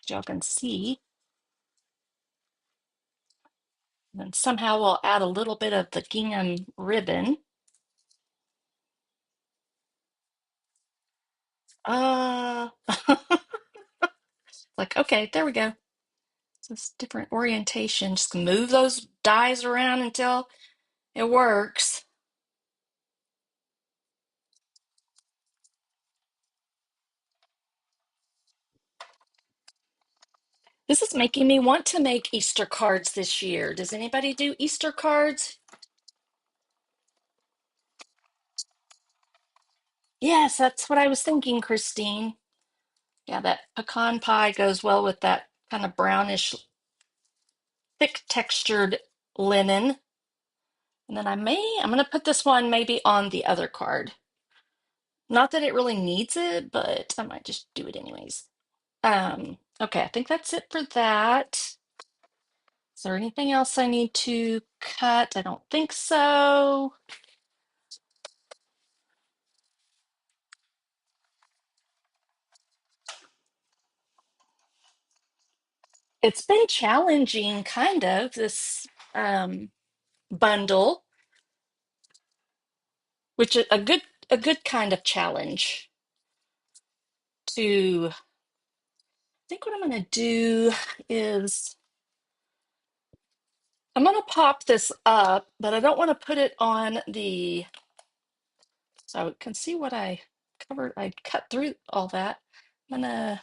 y'all can see. And then somehow we'll add a little bit of the gingham ribbon. Uh, like, okay, there we go. This different orientation. Just move those dies around until it works. This is making me want to make Easter cards this year. Does anybody do Easter cards? Yes, that's what I was thinking, Christine. Yeah, that pecan pie goes well with that kind of brownish, thick textured linen. And then I'm going to put this one maybe on the other card. Not that it really needs it, but I might just do it anyways. Okay, I think that's it for that. Is there anything else I need to cut? I don't think so. It's been challenging, kind of, this bundle, which is a good kind of challenge to, I think what I'm going to do is I'm going to pop this up, but I don't want to put it on the, so you can see what I covered. I cut through all that. I'm gonna,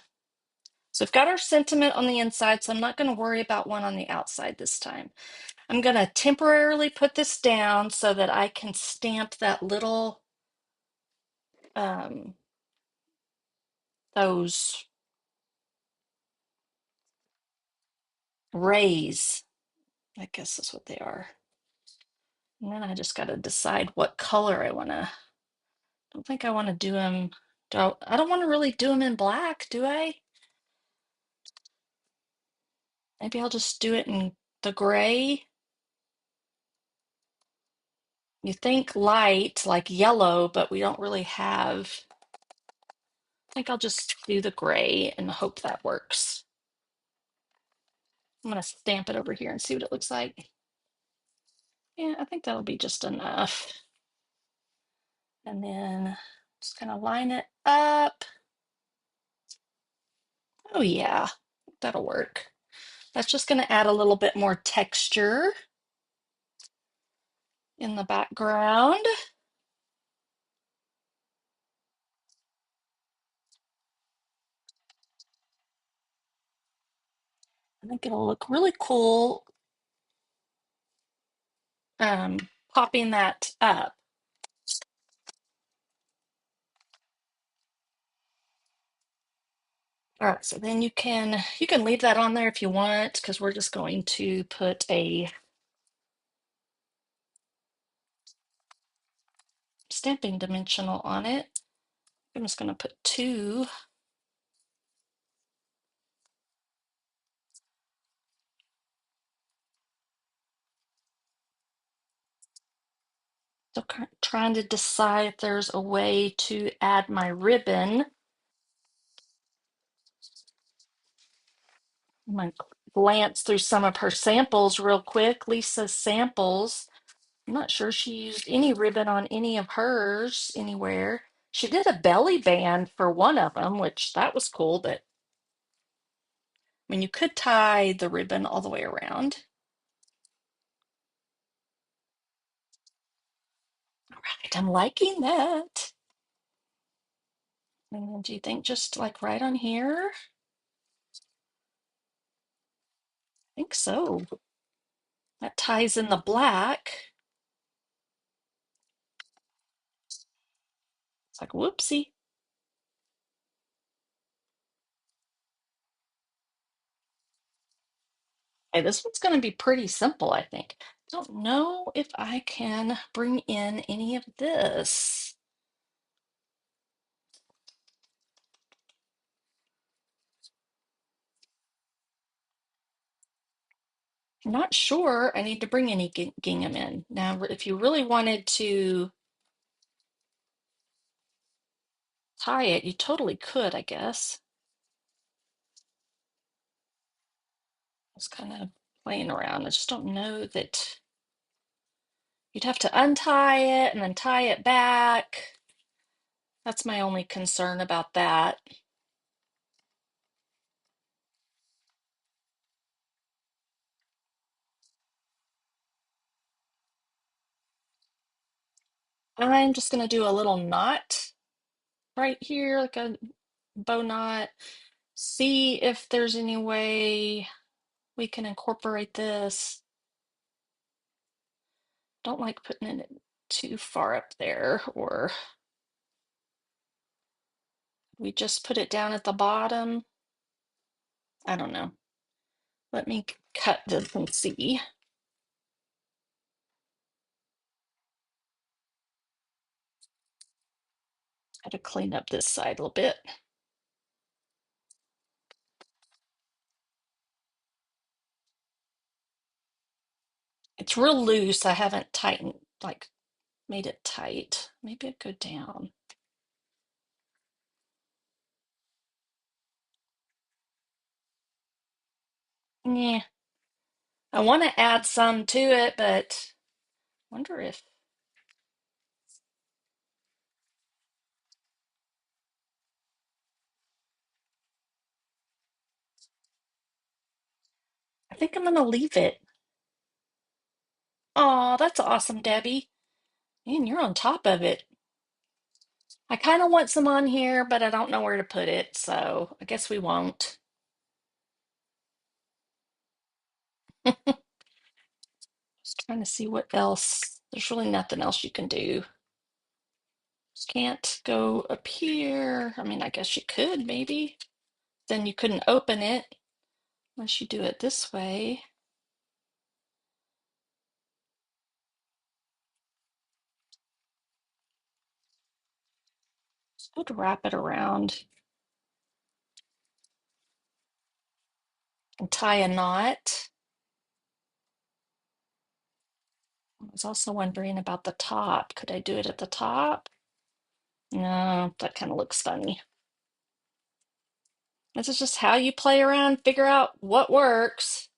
so I've got our sentiment on the inside, so I'm not going to worry about one on the outside this time. I'm going to temporarily put this down so that I can stamp that little, um, those rays, I guess is what they are. And then I just got to decide what color I want to, I don't think I want to do them, I don't want to really do them in black, do I? Maybe I'll just do it in the gray. You think light, like yellow, but we don't really have. I think I'll just do the gray and hope that works. I'm going to stamp it over here and see what it looks like. Yeah, I think that'll be just enough. And then just kind of line it up. Oh yeah, that'll work. That's just going to add a little bit more texture in the background. I think it'll look really cool popping that up. All right, so then you can leave that on there if you want, because we're just going to put a stamping dimensional on it. I'm just going to put two. So trying to decide if there's a way to add my ribbon. I'm gonna glance through some of her samples real quick. Lisa's samples. I'm not sure she used any ribbon on any of hers anywhere. She did a belly band for one of them, which that was cool, but I mean, you could tie the ribbon all the way around. All right, I'm liking that. And then do you think just like right on here? I think so. That ties in the black. It's like, whoopsie. Hey, this one's going to be pretty simple, I think. Don't know if I can bring in any of this. I'm not sure I need to bring any gingham in. Now, if you really wanted to tie it, you totally could, I guess. I was kind of playing around. I just don't know that you'd have to untie it and then tie it back. That's my only concern about that. I'm just going to do a little knot right here, like a bow knot. See if there's any way we can incorporate this. Don't like putting it too far up there, or we just put it down at the bottom. I don't know. Let me cut this and see. I had to clean up this side a little bit. It's real loose. I haven't tightened, like made it tight. Maybe it go down. Yeah, I want to add some to it, but wonder if I think I'm gonna leave it. Oh, that's awesome, Debbie. Man, you're on top of it. I kind of want some on here, but I don't know where to put it, so I guess we won't. Just trying to see what else. There's really nothing else you can do. Just can't go up here. I mean, I guess you could maybe. Then you couldn't open it unless you do it this way. Just would wrap it around and tie a knot. I was also wondering about the top. Could I do it at the top? No, that kind of looks funny. This is just how you play around, figure out what works.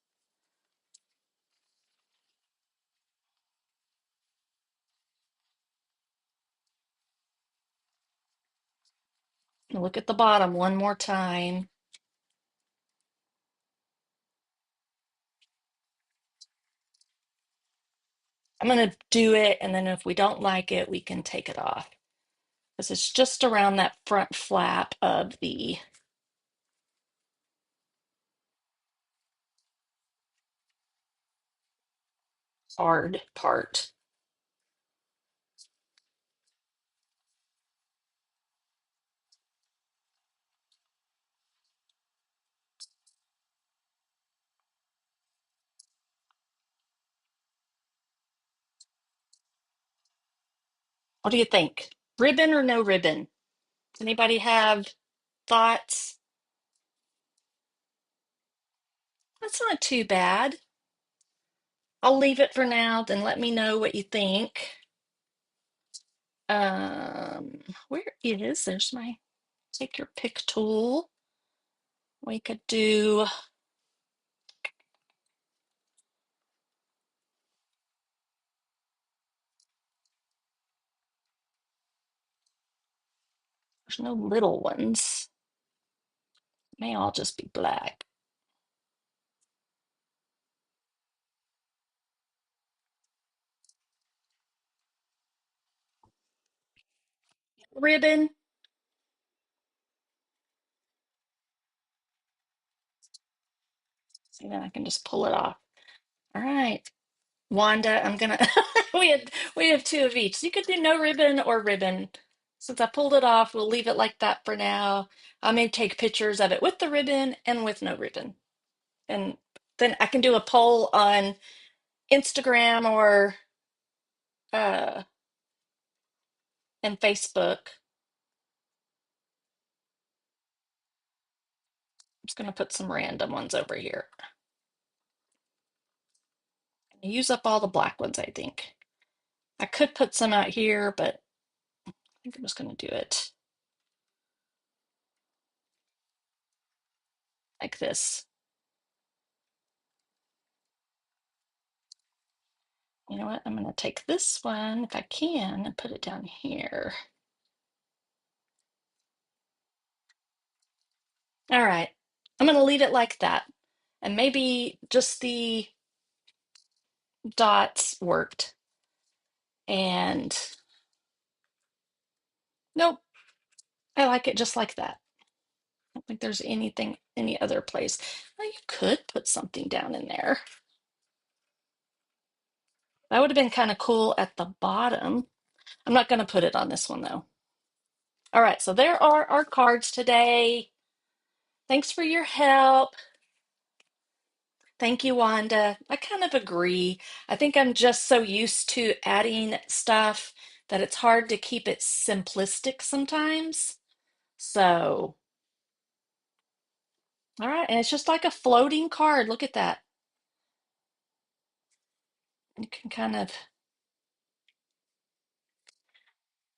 Look at the bottom one more time. I'm going to do it, and then if we don't like it, we can take it off. Because it's just around that front flap of the hard part. What do you think? Ribbon or no ribbon? Anybody have thoughts? That's not too bad. I'll leave it for now, then let me know what you think. Um, where is, there's my take your pick tool. We could do, there's no little ones. May all just be black. Ribbon. See, then I can just pull it off. All right. Wanda, I'm gonna we have two of each. So you could do no ribbon or ribbon. Since I pulled it off, we'll leave it like that for now. I may take pictures of it with the ribbon and with no ribbon. And then I can do a poll on Instagram or uh and Facebook. I'm just gonna put some random ones over here. Use up all the black ones, I think. I could put some out here, but I think I'm just gonna do it like this. You know what? I'm gonna take this one if I can and put it down here. All right, I'm gonna leave it like that. And maybe just the dots worked. And nope, I like it just like that. I don't think there's anything any other place. Well, you could put something down in there. That would have been kind of cool at the bottom. I'm not gonna put it on this one though. All right, so there are our cards today. Thanks for your help. Thank you, Wanda. I kind of agree. I think I'm just so used to adding stuff that it's hard to keep it simplistic sometimes. So, all right, and it's just like a floating card. Look at that. You can kind of,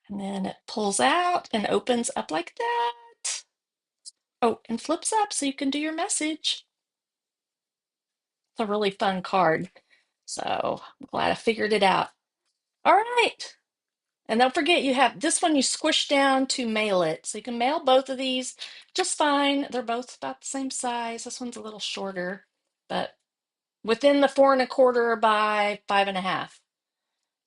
and then it pulls out and opens up like that. Oh, and flips up so you can do your message. It's a really fun card. So, I'm glad I figured it out. All right. And don't forget, you have this one you squish down to mail it. So you can mail both of these just fine. They're both about the same size. This one's a little shorter, but within the 4 1/4 by 5 1/2.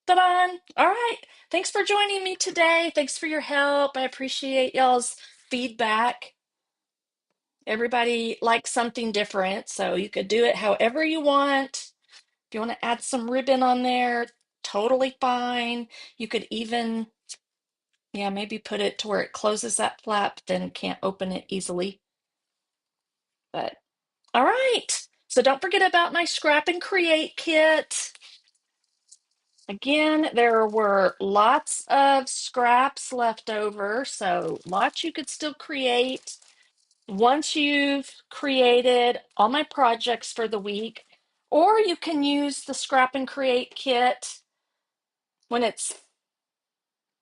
Ta-da! All right. Thanks for joining me today. Thanks for your help. I appreciate y'all's feedback. Everybody likes something different, so you could do it however you want. If you want to add some ribbon on there, totally fine. You could even, yeah, maybe put it to where it closes that flap, then can't open it easily. But all right. So don't forget about my scrap and create kit. Again, there were lots of scraps left over, so lots you could still create. Once you've created all my projects for the week, or you can use the scrap and create kit when it's,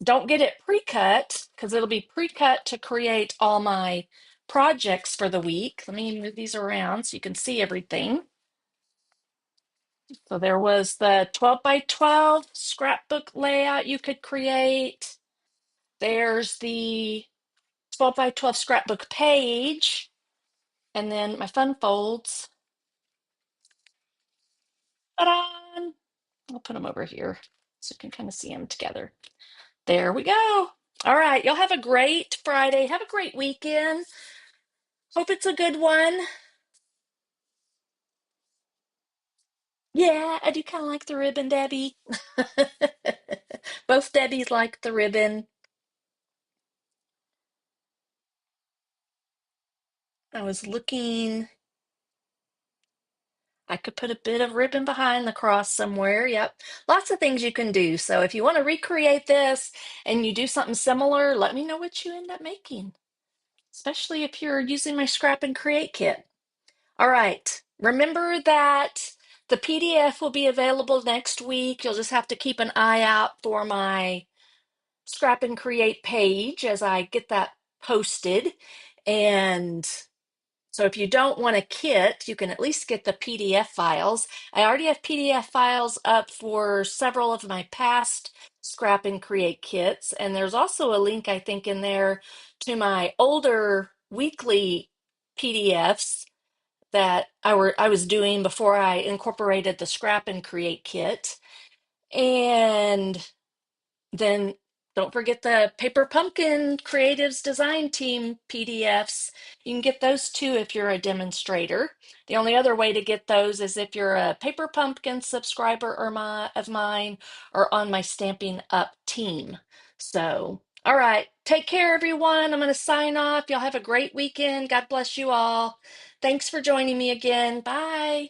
don't get it pre-cut because it'll be pre-cut to create all my projects for the week. Let me move these around so you can see everything. So there was the 12 by 12 scrapbook layout you could create. There's the 12 by 12 scrapbook page, and then my fun folds. Ta-da! I'll put them over here so you can kind of see them together. There we go. All right, y'all have a great Friday. Have a great weekend. Hope it's a good one. Yeah, I do kind of like the ribbon, Debbie. Both Debbies like the ribbon. I was looking, I could put a bit of ribbon behind the cross somewhere. Yep. Lots of things you can do. So if you want to recreate this and you do something similar, let me know what you end up making, especially if you're using my scrap and create kit. All right. Remember that the PDF will be available next week. You'll just have to keep an eye out for my Scrap and Create page as I get that posted. And so if you don't want a kit, you can at least get the PDF files. I already have PDF files up for several of my past Scrap and Create kits. And there's also a link, I think, in there to my older weekly PDFs that I was doing before I incorporated the Scrap and Create kit. And then don't forget the Paper Pumpkin Creatives Design Team PDFs. You can get those too if you're a demonstrator. The only other way to get those is if you're a Paper Pumpkin subscriber of mine or on my Stamping Up team. So, all right, take care, everyone. I'm going to sign off. Y'all have a great weekend. God bless you all. Thanks for joining me again. Bye.